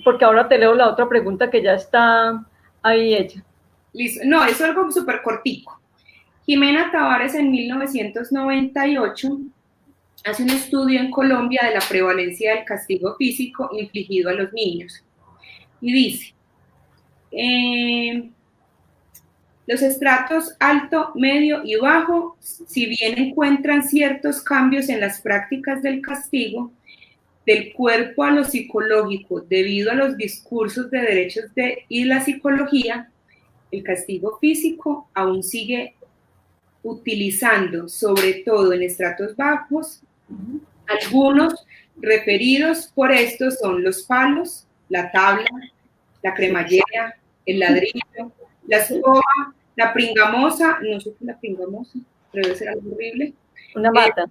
porque ahora te leo la otra pregunta que ya está ahí hecha. Listo. No, es algo súper cortico. Jimena Tavares en 1998 hace un estudio en Colombia de la prevalencia del castigo físico infligido a los niños. Y dice, los estratos alto, medio y bajo, si bien encuentran ciertos cambios en las prácticas del castigo, del cuerpo a lo psicológico, debido a los discursos de derechos y la psicología, el castigo físico aún sigue utilizando, sobre todo en estratos bajos. Algunos referidos por estos son los palos, la tabla, la cremallera, el ladrillo, la escoba, la pringamosa, no sé qué es la pringamosa, pero debe ser algo horrible. Una mata.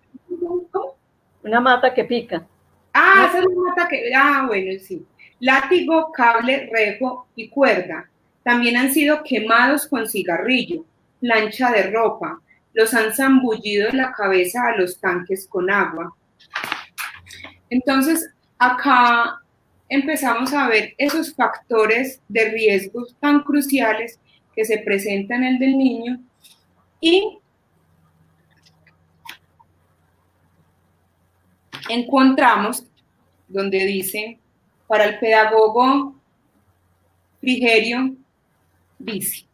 ¿Cómo? Una mata que pica. Esa es una mata que, bueno, sí. Látigo, cable, rejo y cuerda. También han sido quemados con cigarrillo, plancha de ropa, los han zambullido en la cabeza a los tanques con agua. Entonces, acá empezamos a ver esos factores de riesgos tan cruciales que se presentan en el del niño y encontramos donde dice, para el pedagogo Frigerio, dice,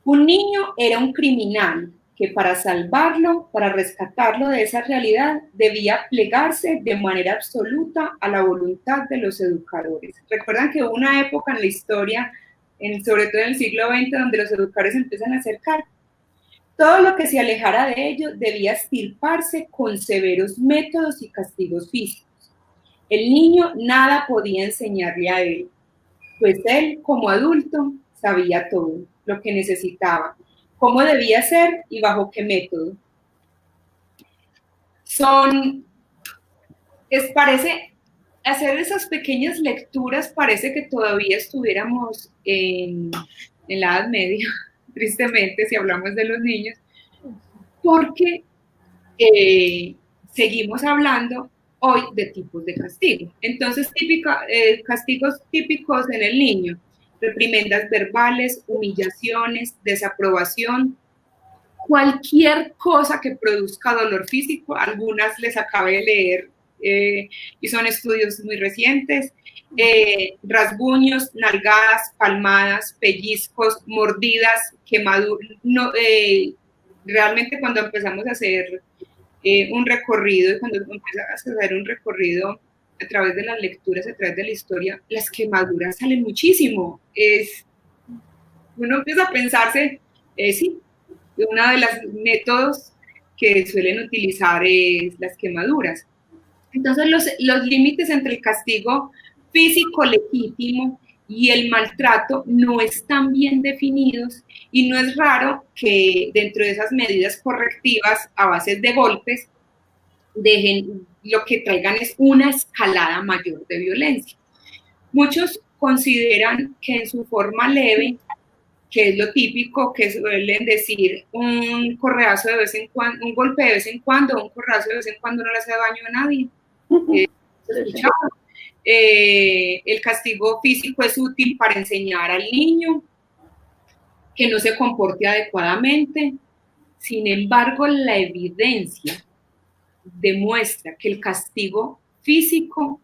un niño era un criminal que para salvarlo, para rescatarlo de esa realidad, debía plegarse de manera absoluta a la voluntad de los educadores. Recuerdan que hubo una época en la historia, sobre todo en el siglo XX, donde los educadores empiezan a acercar. Todo lo que se alejara de ello debía extirparse con severos métodos y castigos físicos. El niño nada podía enseñarle a él, pues él, como adulto, sabía todo lo que necesitaba, cómo debía ser y bajo qué método. Parece, hacer esas pequeñas lecturas parece que todavía estuviéramos en la Edad Media, tristemente, si hablamos de los niños, porque seguimos hablando hoy de tipos de castigo. Entonces, castigos típicos en el niño: reprimendas verbales, humillaciones, desaprobación, cualquier cosa que produzca dolor físico. Algunas les acabé de leer y son estudios muy recientes. Rasguños, nalgadas, palmadas, pellizcos, mordidas, quemaduras. Realmente cuando empezamos a hacer un recorrido, cuando empiezas a hacer un recorrido a través de las lecturas, a través de la historia, las quemaduras salen muchísimo. Uno empieza a pensarse, sí, uno de los métodos que suelen utilizar es las quemaduras. Entonces, los límites entre el castigo físico legítimo y el maltrato no están bien definidos, y no es raro que dentro de esas medidas correctivas a base de golpes lo que traigan es una escalada mayor de violencia. Muchos consideran que en su forma leve, que es lo típico que suelen decir, un correazo de vez en cuando, un golpe de vez en cuando, un correazo de vez en cuando no le hace daño a nadie. El castigo físico es útil para enseñar al niño que no se comporte adecuadamente. Sin embargo, la evidencia demuestra que el castigo físico,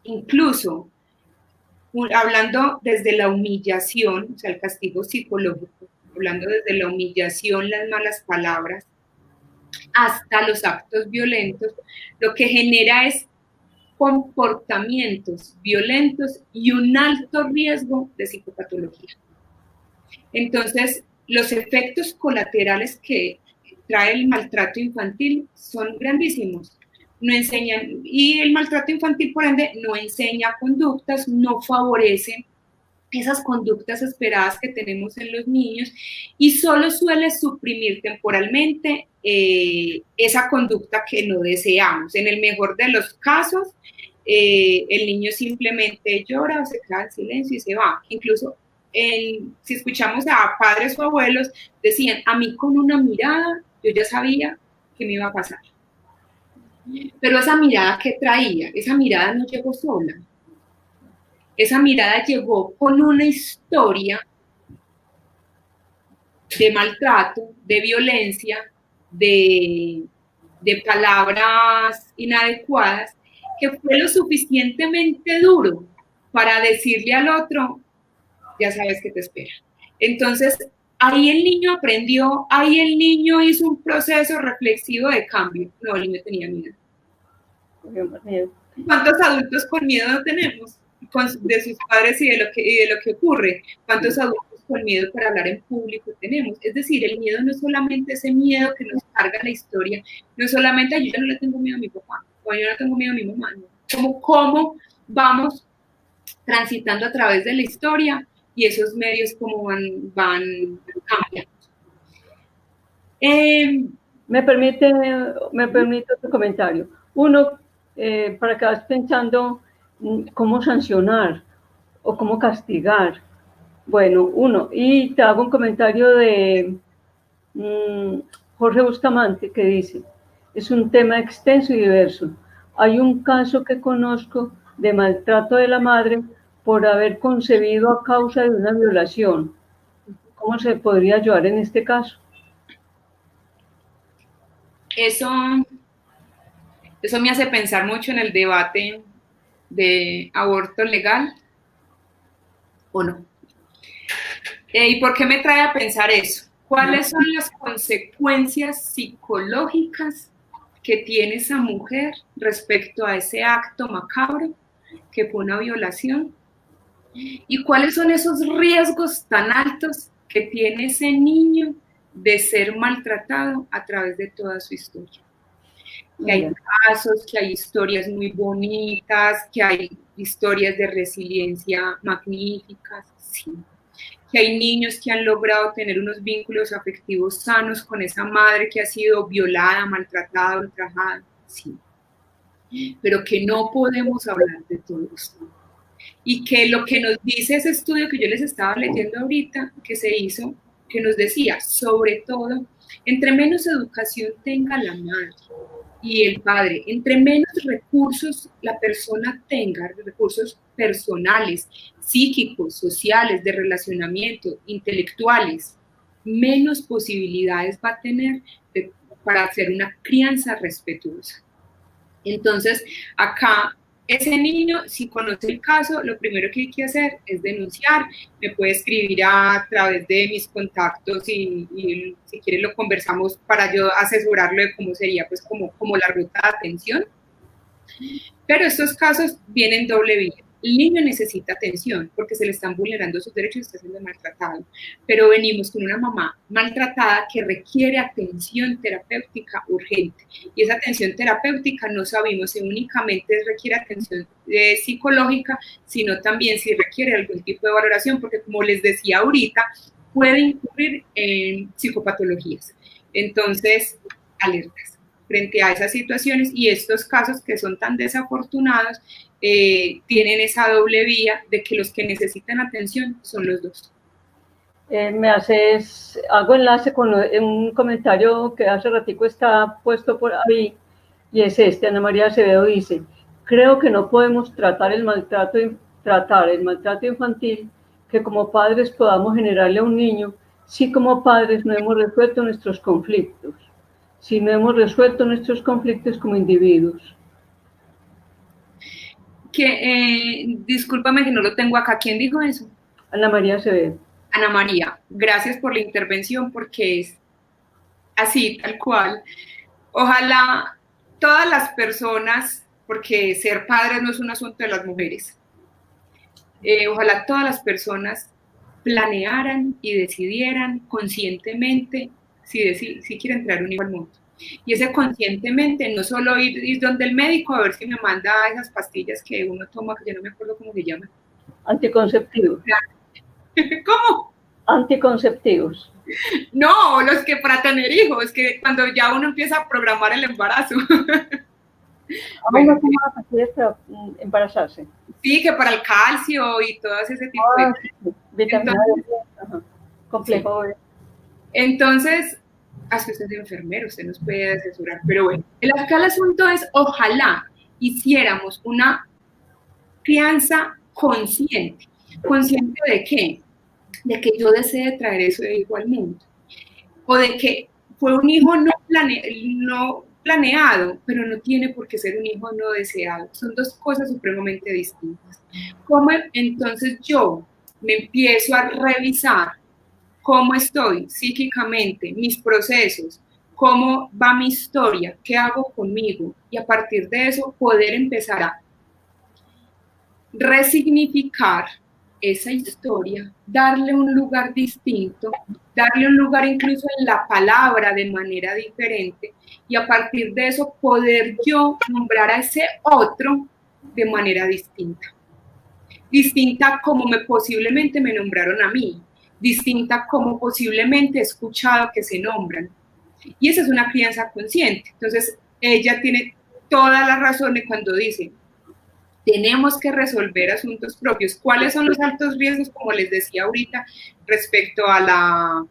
incluso hablando desde la humillación, o sea, el castigo psicológico, hablando desde la humillación, las malas palabras, hasta los actos violentos, lo que genera es comportamientos violentos y un alto riesgo de psicopatología. Entonces, los efectos colaterales que trae el maltrato infantil son grandísimos. No enseñan, y el maltrato infantil, por ende, no enseña conductas, no favorece esas conductas esperadas que tenemos en los niños, y solo suele suprimir temporalmente esa conducta que no deseamos. En el mejor de los casos, el niño simplemente llora o se queda en silencio y se va. Incluso si escuchamos a padres o abuelos, decían, a mí con una mirada yo ya sabía que me iba a pasar. Pero esa mirada que traía, esa mirada no llegó sola. Esa mirada llegó con una historia de maltrato, de violencia, de palabras inadecuadas, que fue lo suficientemente duro para decirle al otro, ya sabes que te espera. Entonces, ahí el niño aprendió, ahí el niño hizo un proceso reflexivo de cambio. No, el niño tenía miedo. ¿Cuántos adultos con miedo no tenemos? De sus padres y de lo que ocurre. ¿Cuántos adultos con miedo para hablar en público tenemos? Es decir, el miedo no es solamente ese miedo que nos carga la historia, no es solamente yo ya no le tengo miedo a mi papá, o yo no tengo miedo a mi mamá, ¿no? ¿Cómo vamos transitando a través de la historia y esos medios cómo van cambiando? Me permite otro comentario. Uno, para que vas pensando cómo sancionar o cómo castigar. Bueno, uno, y te hago un comentario de Jorge Bustamante, que dice, es un tema extenso y diverso. Hay un caso que conozco de maltrato de la madre por haber concebido a causa de una violación. ¿Cómo se podría ayudar en este caso? Eso me hace pensar mucho en el debate de aborto legal o no. ¿Y por qué me trae a pensar eso? ¿Cuáles son las consecuencias psicológicas que tiene esa mujer respecto a ese acto macabro que fue una violación? ¿Y cuáles son esos riesgos tan altos que tiene ese niño de ser maltratado a través de toda su historia? Que hay casos, que hay historias muy bonitas, que hay historias de resiliencia magníficas, sí. Que hay niños que han logrado tener unos vínculos afectivos sanos con esa madre que ha sido violada, maltratada, ultrajada, sí. Pero que no podemos hablar de todo esto. Y que lo que nos dice ese estudio que yo les estaba leyendo ahorita, que se hizo, que nos decía, sobre todo, entre menos educación tenga la madre y el padre, entre menos recursos la persona tenga, recursos personales, psíquicos, sociales, de relacionamiento, intelectuales, menos posibilidades va a tener para hacer una crianza respetuosa. Entonces, acá, ese niño, si conoce el caso, lo primero que hay que hacer es denunciar. Me puede escribir a través de mis contactos y si quiere lo conversamos para yo asesorarlo de cómo sería pues como la ruta de atención. Pero estos casos vienen doble vía. El niño necesita atención porque se le están vulnerando sus derechos y está siendo maltratado. Pero venimos con una mamá maltratada que requiere atención terapéutica urgente. Y esa atención terapéutica no sabemos si únicamente requiere atención psicológica, sino también si requiere algún tipo de valoración, porque como les decía ahorita, puede incurrir en psicopatologías. Entonces, alertas frente a esas situaciones y estos casos que son tan desafortunados tienen esa doble vía de que los que necesitan atención son los dos. Hago enlace con un comentario que hace ratico está puesto por ahí, y es Ana María Acevedo dice, creo que no podemos tratar el maltrato infantil que como padres podamos generarle a un niño si como padres no hemos resuelto nuestros conflictos, si no hemos resuelto nuestros conflictos como individuos. Discúlpame que no lo tengo acá. ¿Quién dijo eso? Ana María Acevedo. Ana María, gracias por la intervención porque es así, tal cual. Ojalá todas las personas, porque ser padres no es un asunto de las mujeres, ojalá todas las personas planearan y decidieran conscientemente si quieren traer un hijo al mundo. Y ese conscientemente, no solo ir donde el médico a ver si me manda esas pastillas que uno toma, que yo no me acuerdo cómo se llaman. Anticonceptivos. ¿Cómo? Anticonceptivos. No, los que para tener hijos, que cuando ya uno empieza a programar el embarazo. Bueno, ¿cómo toma pastillas para embarazarse? Sí, que para el calcio y todo ese tipo de... Vitamina D. Complejo. Sí. Entonces, así usted es enfermero, usted nos puede asesorar, pero bueno, acá el asunto es, ojalá hiciéramos una crianza consciente. ¿Consciente de qué? De que yo desee traer eso de hijo al mundo, o de que fue un hijo no planeado, pero no tiene por qué ser un hijo no deseado. Son dos cosas supremamente distintas. ¿Cómo entonces yo me empiezo a revisar cómo estoy psíquicamente, mis procesos, cómo va mi historia, qué hago conmigo? Y a partir de eso poder empezar a resignificar esa historia, darle un lugar distinto, darle un lugar incluso en la palabra de manera diferente y a partir de eso poder yo nombrar a ese otro de manera distinta. Distinta como posiblemente me nombraron a mí, distinta como posiblemente he escuchado que se nombran. Y esa es una crianza consciente. Entonces, ella tiene todas las razones cuando dice, tenemos que resolver asuntos propios. ¿Cuáles son los altos riesgos, como les decía ahorita, respecto a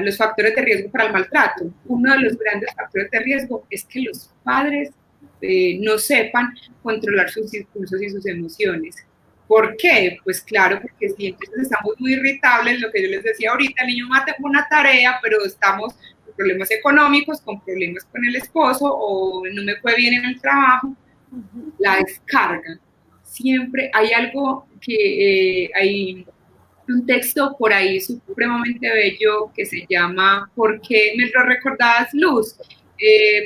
los factores de riesgo para el maltrato? Uno de los grandes factores de riesgo es que los padres no sepan controlar sus impulsos y sus emociones. ¿Por qué? Pues claro, porque si entonces estamos muy irritables, lo que yo les decía ahorita, el niño mata una tarea, pero estamos con problemas económicos, con problemas con el esposo, o no me fue bien en el trabajo, la descarga. Siempre hay algo que hay un texto por ahí supremamente bello que se llama ¿por qué me lo recordabas, Luz?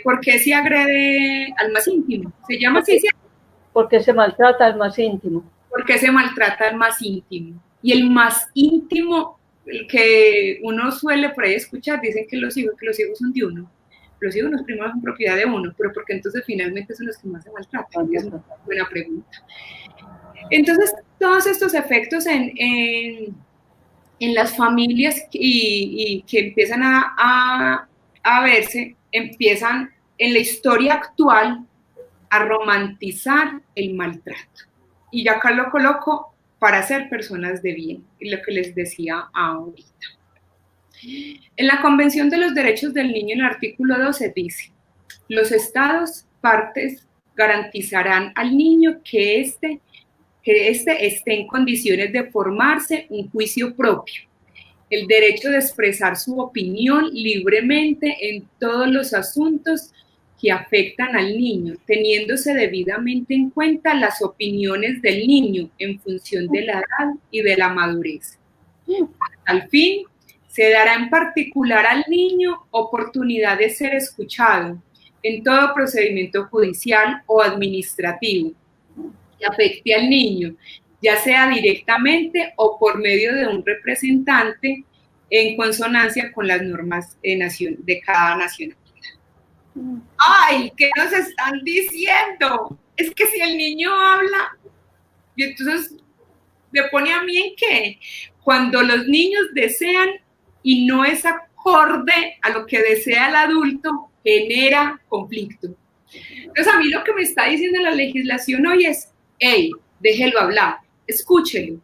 ¿Por qué se agrede al más íntimo? Se llama así. Porque se maltrata al más íntimo. ¿Por qué se maltrata al más íntimo? Y el más íntimo, el que uno suele por ahí escuchar, dicen que los hijos son de uno. Los hijos los primos son propiedad de uno, pero porque entonces finalmente son los que más se maltratan. Es una buena pregunta. Entonces, todos estos efectos en las familias y que empiezan a verse, empiezan en la historia actual a romantizar el maltrato. Y ya acá lo coloco para ser personas de bien, lo que les decía ahorita. En la Convención de los Derechos del Niño, en el artículo 12 dice, los estados partes garantizarán al niño que éste esté en condiciones de formarse un juicio propio, el derecho de expresar su opinión libremente en todos los asuntos que afectan al niño, teniéndose debidamente en cuenta las opiniones del niño en función de la edad y de la madurez. Al fin, se dará en particular al niño oportunidad de ser escuchado en todo procedimiento judicial o administrativo, que afecte al niño, ya sea directamente o por medio de un representante en consonancia con las normas de cada nacionalidad. ¡Ay! ¿Qué nos están diciendo? Es que si el niño habla, y entonces me pone a mí en qué. Cuando los niños desean y no es acorde a lo que desea el adulto, genera conflicto. Entonces a mí lo que me está diciendo la legislación hoy es, hey, déjelo hablar, escúchelo,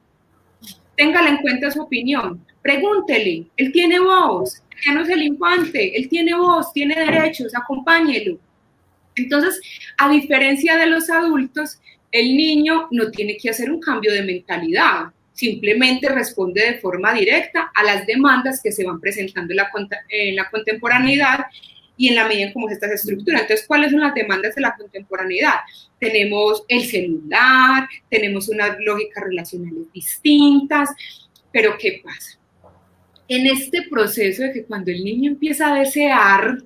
téngala en cuenta su opinión, pregúntele, él tiene voz, ya no es el infante, él tiene voz, tiene derechos, acompáñelo. Entonces, a diferencia de los adultos, el niño no tiene que hacer un cambio de mentalidad, simplemente responde de forma directa a las demandas que se van presentando en la contemporaneidad y en la medida en cómo se está esa estructura. Entonces, ¿cuáles son las demandas de la contemporaneidad? Tenemos el celular, tenemos unas lógicas relacionales distintas, pero ¿qué pasa? En este proceso de que cuando el niño empieza a desear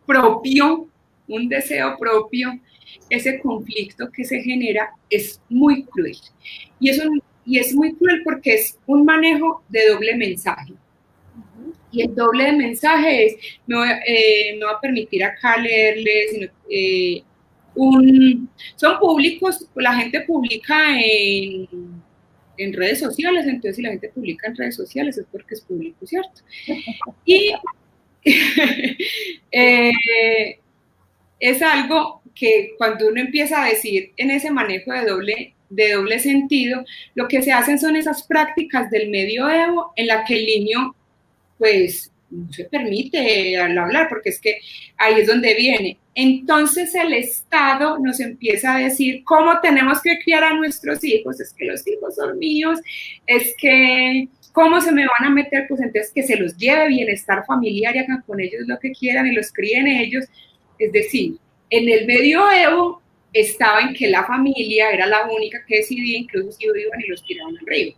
propio, un deseo propio, ese conflicto que se genera es muy cruel. Y es muy cruel porque es un manejo de doble mensaje. Y el doble de mensaje es, me voy a permitir acá leerles, son públicos, la gente publica en redes sociales, entonces si la gente publica en redes sociales es porque es público, ¿cierto? Y es algo que cuando uno empieza a decir en ese manejo de doble sentido, lo que se hacen son esas prácticas del medioevo en la que el niño pues no se permite hablar, porque es que ahí es donde viene. Entonces el Estado nos empieza a decir cómo tenemos que criar a nuestros hijos, es que los hijos son míos, es que cómo se me van a meter, pues entonces que se los lleve bienestar familiar y hagan con ellos lo que quieran y los críen ellos. Es decir, en el medioevo estaba en que la familia era la única que decidía, incluso si iban y los tiraban al río.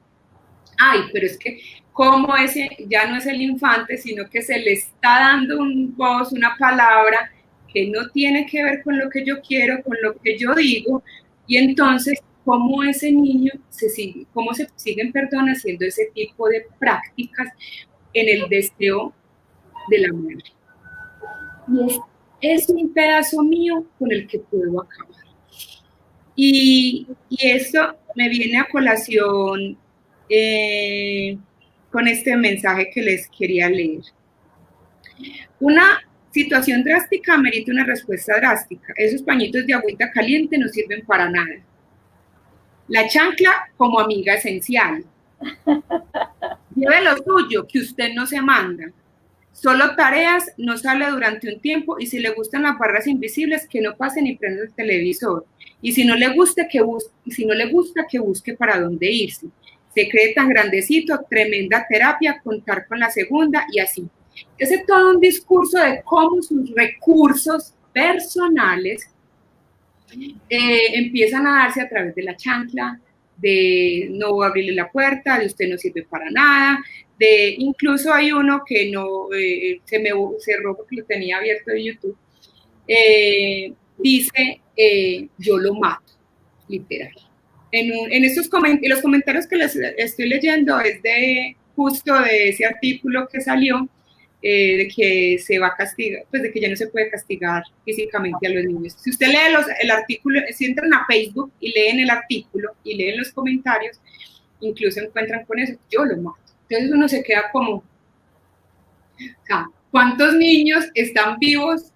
Ay, pero es que como ese ya no es el infante, sino que se le está dando un voz, una palabra que no tiene que ver con lo que yo quiero, con lo que yo digo, y entonces cómo ese niño cómo se siguen, haciendo ese tipo de prácticas en el deseo de la madre. Y es un pedazo mío con el que puedo acabar. Y esto me viene a colación con este mensaje que les quería leer. Una situación drástica merita una respuesta drástica. Esos pañitos de agüita caliente no sirven para nada. La chancla como amiga esencial. Lleve lo suyo, que usted no se manda. Solo tareas, no sale durante un tiempo y si le gustan las barras invisibles, que no pase ni prenda el televisor. Y si no le gusta, que busque para dónde irse. Se cree tan grandecito, tremenda terapia, contar con la segunda y así. Es todo un discurso de cómo sus recursos personales empiezan a darse a través de la chancla, de no abrirle la puerta, de usted no sirve para nada, de incluso hay uno que no se cerró porque lo tenía abierto en YouTube, dice yo lo mato, literal. Los comentarios que les estoy leyendo es justo de ese artículo que salió de que se va a castigar, pues de que ya no se puede castigar físicamente a los niños. Si usted lee el artículo, si entran a Facebook y leen el artículo y leen los comentarios, incluso encuentran con eso, yo lo mato. Entonces uno se queda como, o sea, ¿cuántos niños están vivos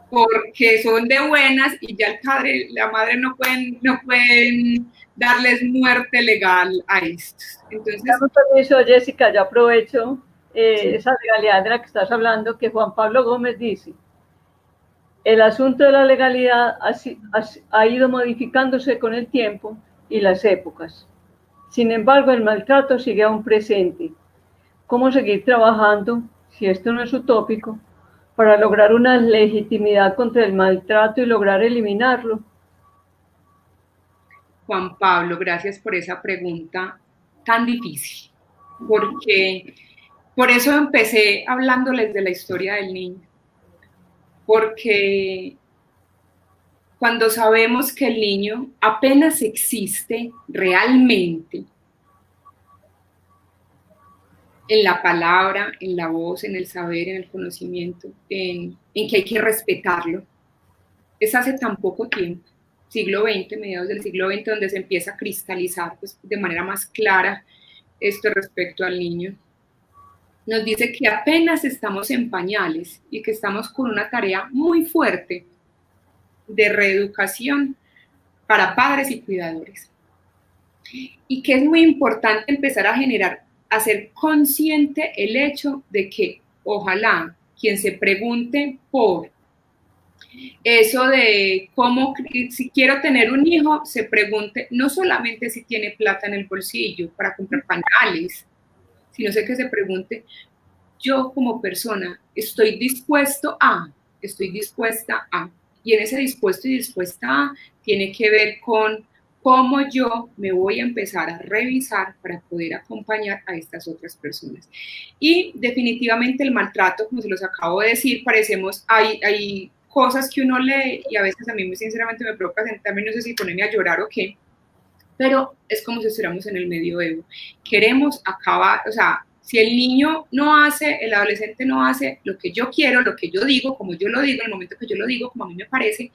porque son de buenas y ya el padre, la madre no pueden darles muerte legal a estos? Entonces, con permiso, Jessica, yo aprovecho esa legalidad de la que estás hablando, que Juan Pablo Gómez dice, el asunto de la legalidad ha ido modificándose con el tiempo y las épocas. Sin embargo, el maltrato sigue aún presente. ¿Cómo seguir trabajando, si esto no es utópico, para lograr una legitimidad contra el maltrato y lograr eliminarlo? Juan Pablo, gracias por esa pregunta tan difícil, porque por eso empecé hablándoles de la historia del niño, porque cuando sabemos que el niño apenas existe realmente en la palabra, en la voz, en el saber, en el conocimiento, en que hay que respetarlo. Es hace tan poco tiempo, siglo XX, mediados del siglo XX, donde se empieza a cristalizar pues, de manera más clara esto respecto al niño. Nos dice que apenas estamos en pañales y que estamos con una tarea muy fuerte de reeducación para padres y cuidadores. Y que es muy importante empezar a generar, a ser consciente el hecho de que ojalá quien se pregunte por eso de cómo, si quiero tener un hijo, se pregunte no solamente si tiene plata en el bolsillo para comprar pañales, sino que se pregunte, yo como persona estoy dispuesta a, y en ese dispuesto y dispuesta a tiene que ver con cómo yo me voy a empezar a revisar para poder acompañar a estas otras personas. Y definitivamente el maltrato, como se los acabo de decir, hay cosas que uno lee y a veces a mí sinceramente me provoca sentarme, no sé si ponerme a llorar o qué, pero es como si estuviéramos en el medioevo. Queremos acabar, o sea, si el niño no hace, el adolescente no hace lo que yo quiero, lo que yo digo, como yo lo digo, en el momento que yo lo digo, como a mí me parece,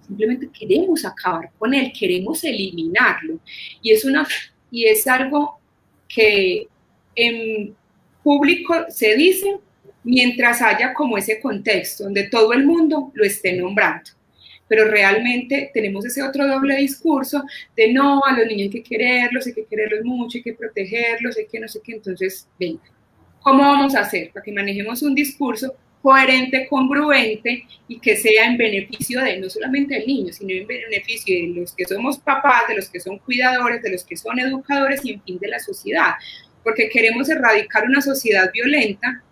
simplemente queremos acabar con él, queremos eliminarlo. Y es algo que en público se dice mientras haya como ese contexto donde todo el mundo lo esté nombrando. Pero realmente tenemos ese otro doble discurso de no, a los niños hay que quererlos mucho, hay que protegerlos, hay que no sé qué. Entonces, venga, ¿cómo vamos a hacer para que manejemos un discurso coherente, congruente y que sea en beneficio de no solamente del niño, sino en beneficio de los que somos papás, de los que son cuidadores, de los que son educadores y en fin de la sociedad? Porque queremos erradicar una sociedad violenta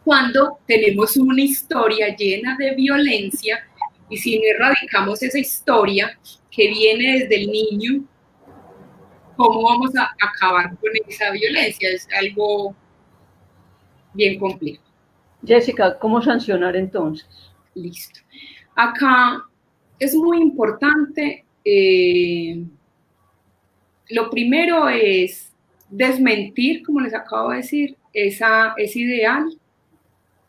cuando tenemos una historia llena de violencia y si no erradicamos esa historia que viene desde el niño, ¿cómo vamos a acabar con esa violencia? Es algo bien complejo. Jessica, ¿cómo sancionar entonces? Listo. Acá es muy importante, lo primero es desmentir, como les acabo de decir, ese ideal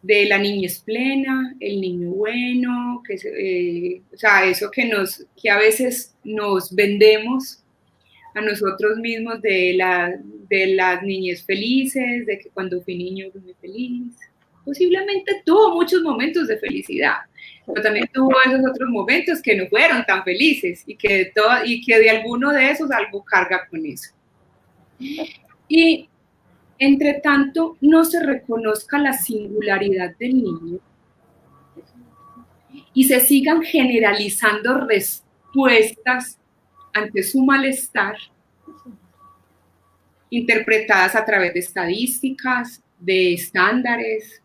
de la niñez plena, el niño bueno, o sea, eso que a veces nos vendemos a nosotros mismos de las niñez felices, de que cuando fui niño fui muy feliz. Posiblemente tuvo muchos momentos de felicidad, pero también tuvo esos otros momentos que no fueron tan felices y que de alguno de esos algo carga con eso. Y entre tanto no se reconozca la singularidad del niño y se sigan generalizando respuestas ante su malestar, interpretadas a través de estadísticas, de estándares,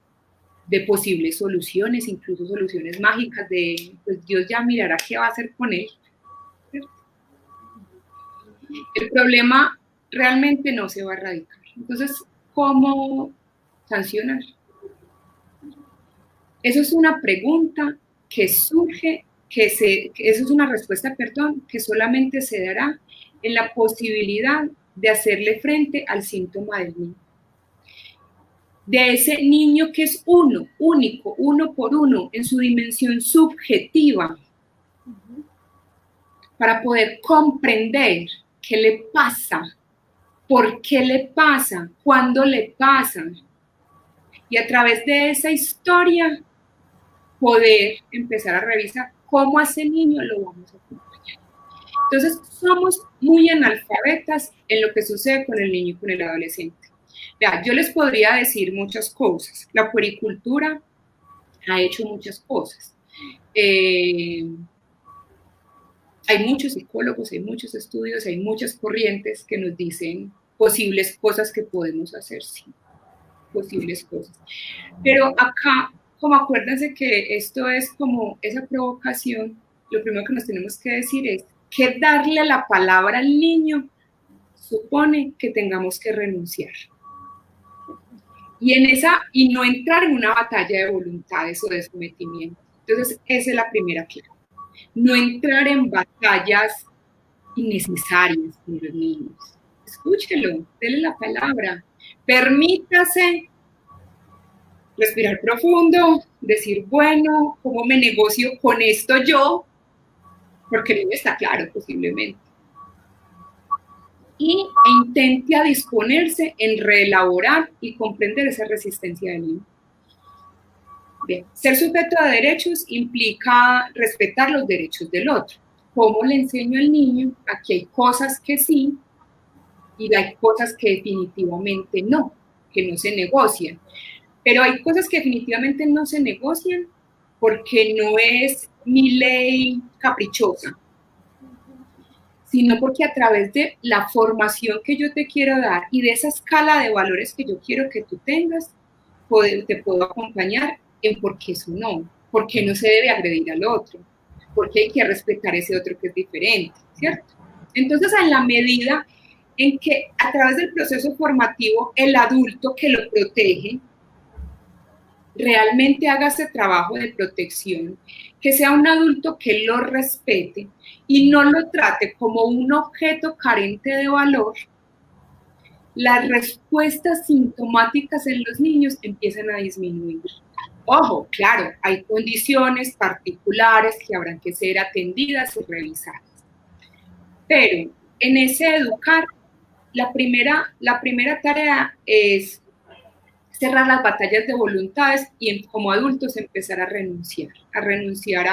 de posibles soluciones, incluso soluciones mágicas de, pues Dios ya mirará qué va a hacer con él. El problema realmente no se va a erradicar. Entonces, ¿cómo sancionar? Eso es una pregunta que surge, eso es una respuesta, perdón, que solamente se dará en la posibilidad de hacerle frente al síntoma del niño. De ese niño que es uno, único, uno por uno, en su dimensión subjetiva, para poder comprender qué le pasa, por qué le pasa, cuándo le pasa. Y a través de esa historia, poder empezar a revisar cómo a ese niño lo vamos a acompañar. Entonces, somos muy analfabetas en lo que sucede con el niño y con el adolescente. Vea, yo les podría decir muchas cosas. La puericultura ha hecho muchas cosas. Hay muchos psicólogos, hay muchos estudios, hay muchas corrientes que nos dicen posibles cosas que podemos hacer, sí, posibles cosas. Pero acá, como acuérdense que esto es como esa provocación, lo primero que nos tenemos que decir es que darle la palabra al niño supone que tengamos que renunciar. Y no entrar en una batalla de voluntades o de sometimiento. Entonces, esa es la primera clave. no entrar en batallas innecesarias con los niños. Escúchelo, déle la palabra, permítase respirar profundo, decir, bueno, ¿cómo me negocio con esto yo? Porque el niño está claro, posiblemente. E intente a disponerse en reelaborar y comprender esa resistencia del niño. Bien, ser sujeto de derechos implica respetar los derechos del otro. ¿Cómo le enseño al niño? Aquí hay cosas que sí y hay cosas que definitivamente no, que no se negocian. Pero hay cosas que definitivamente no se negocian porque no es mi ley caprichosa, sino porque a través de la formación que yo te quiero dar y de esa escala de valores que yo quiero que tú tengas, te puedo acompañar en por qué eso no, por qué no se debe agredir al otro, por qué hay que respetar ese otro que es diferente, ¿cierto? Entonces, en la medida en que a través del proceso formativo el adulto que lo protege realmente haga ese trabajo de protección, que sea un adulto que lo respete y no lo trate como un objeto carente de valor, las respuestas sintomáticas en los niños empiezan a disminuir. Ojo, claro, hay condiciones particulares que habrán que ser atendidas y revisadas. Pero en ese educar, la primera tarea es cerrar las batallas de voluntades y como adultos empezar a renunciar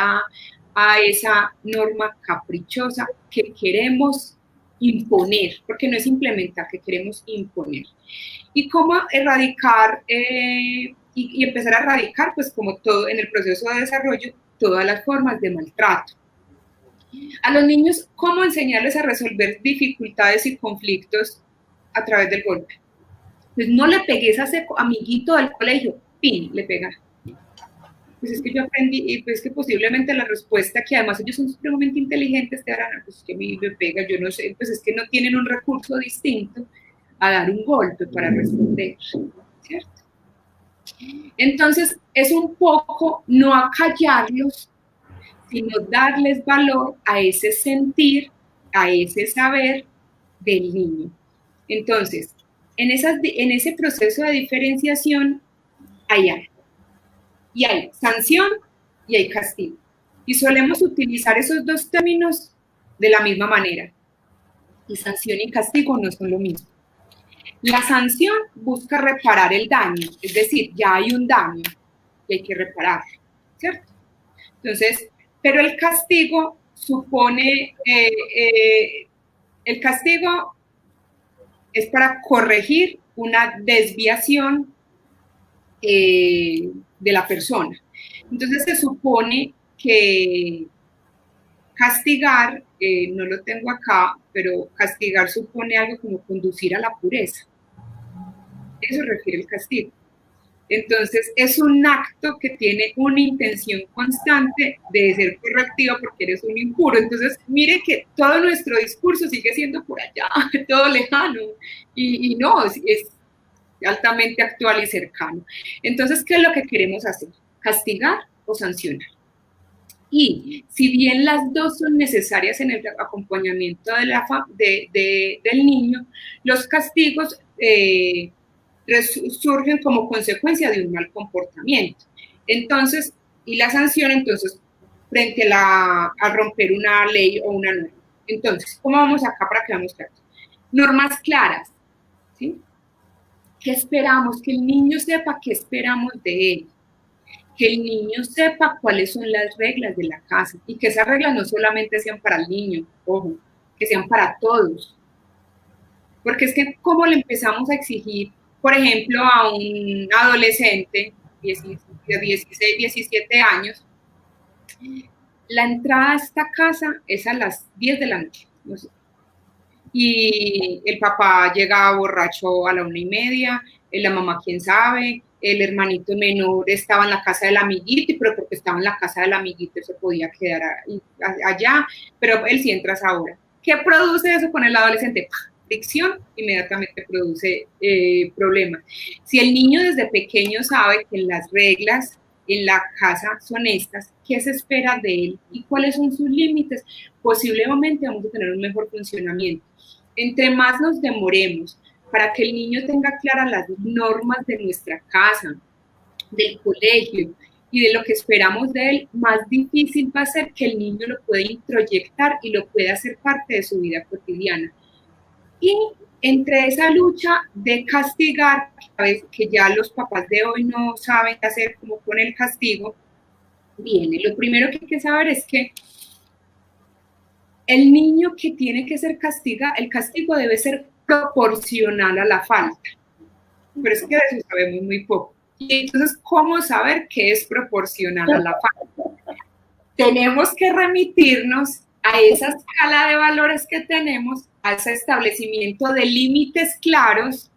a esa norma caprichosa que queremos imponer, porque no es implementar, que queremos imponer. Y cómo erradicar y empezar a erradicar, pues como todo en el proceso de desarrollo, todas las formas de maltrato. A los niños, ¿cómo enseñarles a resolver dificultades y conflictos a través del golpe? Pues no le pegues a ese amiguito del colegio, ¡pin! Le pega. Pues es que yo aprendí, y pues que posiblemente la respuesta, que además ellos son supremamente inteligentes, te harán, pues que a mí me pega, yo no sé, pues es que no tienen un recurso distinto a dar un golpe para responder, ¿cierto? Entonces, es un poco no acallarlos, sino darles valor a ese sentir, a ese saber del niño. Entonces, en ese proceso de diferenciación hay algo. Y hay sanción y hay castigo. Y solemos utilizar esos dos términos de la misma manera. Y sanción y castigo no son lo mismo. La sanción busca reparar el daño, es decir, ya hay un daño y hay que repararlo, ¿cierto? Entonces, pero el castigo supone, el castigo es para corregir una desviación de la persona. Entonces se supone que castigar, no lo tengo acá, pero castigar supone algo como conducir a la pureza. Eso refiere el castigo. Entonces es un acto que tiene una intención constante de ser correctivo porque eres un impuro. Entonces mire que todo nuestro discurso sigue siendo por allá, todo lejano, y no, es altamente actual y cercano. Entonces, ¿qué es lo que queremos hacer? ¿Castigar o sancionar? Y si bien las dos son necesarias en el acompañamiento del niño, los castigos surgen como consecuencia de un mal comportamiento. Entonces, y la sanción, entonces, frente a romper una ley o una norma. Entonces, ¿cómo vamos acá para que veamos claros? Normas claras, ¿sí? ¿Qué esperamos? Que el niño sepa qué esperamos de él. Que el niño sepa cuáles son las reglas de la casa y que esas reglas no solamente sean para el niño, ojo, que sean para todos. Porque es que ¿cómo le empezamos a exigir, por ejemplo, a un adolescente de 16, 17 años, la entrada a esta casa es a las 10 de la noche, no sé. Y el papá llega borracho a la 1:30, la mamá quién sabe, el hermanito menor estaba en la casa del amiguito, pero porque estaba en la casa del amiguito se podía quedar allá, pero él sí entra a esa hora. ¿Qué produce eso con el adolescente? Fricción, inmediatamente produce problemas. Si el niño desde pequeño sabe que las reglas en la casa son estas, qué se espera de él y cuáles son sus límites, posiblemente vamos a tener un mejor funcionamiento. Entre más nos demoremos para que el niño tenga claras las normas de nuestra casa, del colegio y de lo que esperamos de él, más difícil va a ser que el niño lo pueda introyectar y lo pueda hacer parte de su vida cotidiana. Y entre esa lucha de castigar, que ya los papás de hoy no saben qué hacer como con el castigo, viene. Lo primero que hay que saber es que el niño que tiene que ser castigado, el castigo debe ser proporcional a la falta. Pero es que de eso sabemos muy poco. Y entonces, ¿cómo saber qué es proporcional a la falta? Tenemos que remitirnos a esa escala de valores que tenemos, a ese establecimiento de límites claros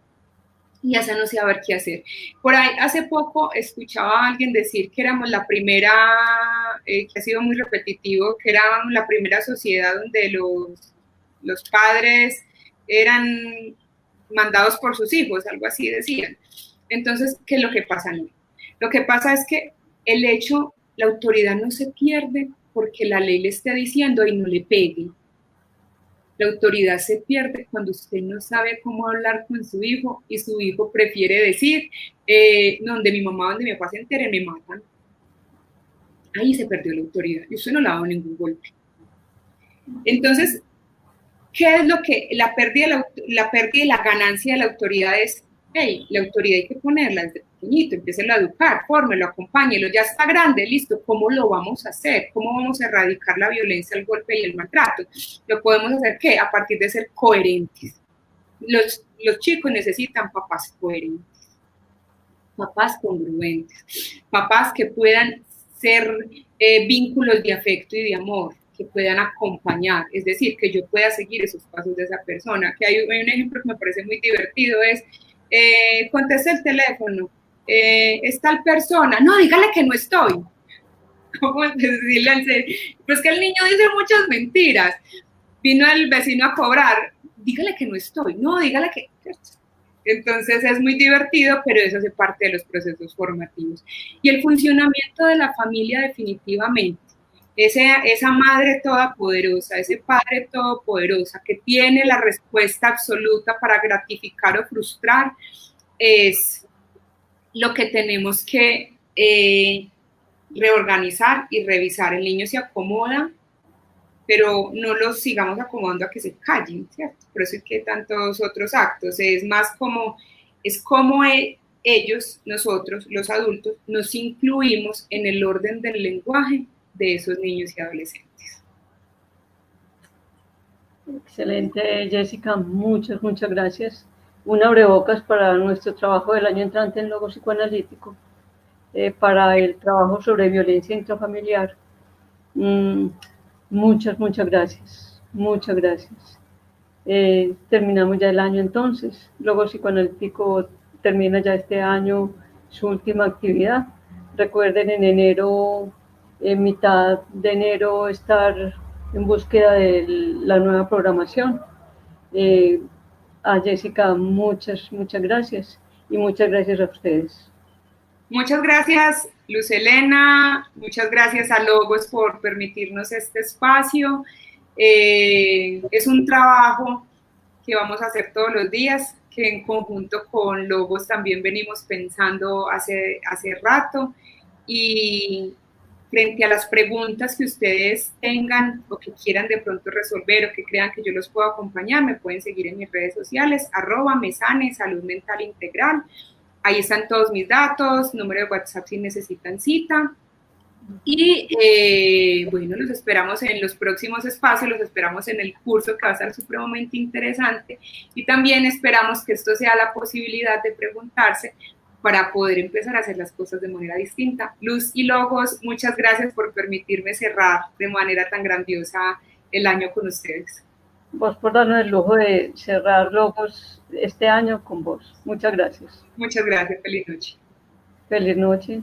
y a no saber qué hacer. Por ahí hace poco escuchaba a alguien decir que éramos la primera, que ha sido muy repetitivo, que éramos la primera sociedad donde los padres eran mandados por sus hijos, algo así decían. Entonces, ¿qué es lo que pasa? No. Lo que pasa es que el hecho, la autoridad no se pierde porque la ley le esté diciendo y no le pegue. La autoridad se pierde cuando usted no sabe cómo hablar con su hijo y su hijo prefiere decir, donde mi mamá, donde mi papá se entere, me matan. Ahí se perdió la autoridad y usted no le ha dado ningún golpe. Entonces, ¿qué es lo que la pérdida y la ganancia de la autoridad es? Hey, la autoridad hay que ponerla desde pequeñito, empiecen a educar, fórmelo, acompáñelo, ya está grande, listo, ¿cómo lo vamos a hacer? ¿Cómo vamos a erradicar la violencia, el golpe y el maltrato? Lo podemos hacer, ¿qué? A partir de ser coherentes. Los chicos necesitan papás coherentes, papás congruentes, papás que puedan ser vínculos de afecto y de amor, que puedan acompañar, es decir, que yo pueda seguir esos pasos de esa persona. Que hay un ejemplo que me parece muy divertido, es, contesta el teléfono, es tal persona, no, dígale que no estoy. ¿Cómo decirle? Pues que el niño dice muchas mentiras, vino el vecino a cobrar, dígale que no estoy, no, dígale que... Entonces es muy divertido, pero eso hace parte de los procesos formativos. Y el funcionamiento de la familia definitivamente, esa madre todopoderosa, ese padre todopoderosa que tiene la respuesta absoluta para gratificar o frustrar, es lo que tenemos que reorganizar y revisar. El niño se acomoda, pero no los sigamos acomodando a que se callen, ¿cierto? Por eso es que tantos otros actos, es más como, ellos, nosotros, los adultos, nos incluimos en el orden del lenguaje de esos niños y adolescentes. Excelente, Jessica, muchas gracias. Un abrebocas para nuestro trabajo del año entrante en Logo Psicoanalítico, para el trabajo sobre violencia intrafamiliar. Muchas gracias, terminamos ya el año entonces. Logo Psicoanalítico termina ya este año su última actividad. Recuerden, en enero, en mitad de enero, estar en búsqueda de la nueva programación. A Jessica, muchas gracias, y muchas gracias a ustedes. Muchas gracias, Luz Helena, muchas gracias a Logos por permitirnos este espacio. Es un trabajo que vamos a hacer todos los días, que en conjunto con Logos también venimos pensando hace rato, y frente a las preguntas que ustedes tengan o que quieran de pronto resolver o que crean que yo los puedo acompañar, me pueden seguir en mis redes sociales, @mesane, Salud Mental Integral. Ahí están todos mis datos, número de WhatsApp si necesitan cita. Y bueno, los esperamos en los próximos espacios, los esperamos en el curso que va a estar supremamente interesante, y también esperamos que esto sea la posibilidad de preguntarse para poder empezar a hacer las cosas de manera distinta. Luz y Logos, muchas gracias por permitirme cerrar de manera tan grandiosa el año con ustedes. Vos por darnos el lujo de cerrar Logos este año con vos. Muchas gracias. Muchas gracias. Feliz noche. Feliz noche.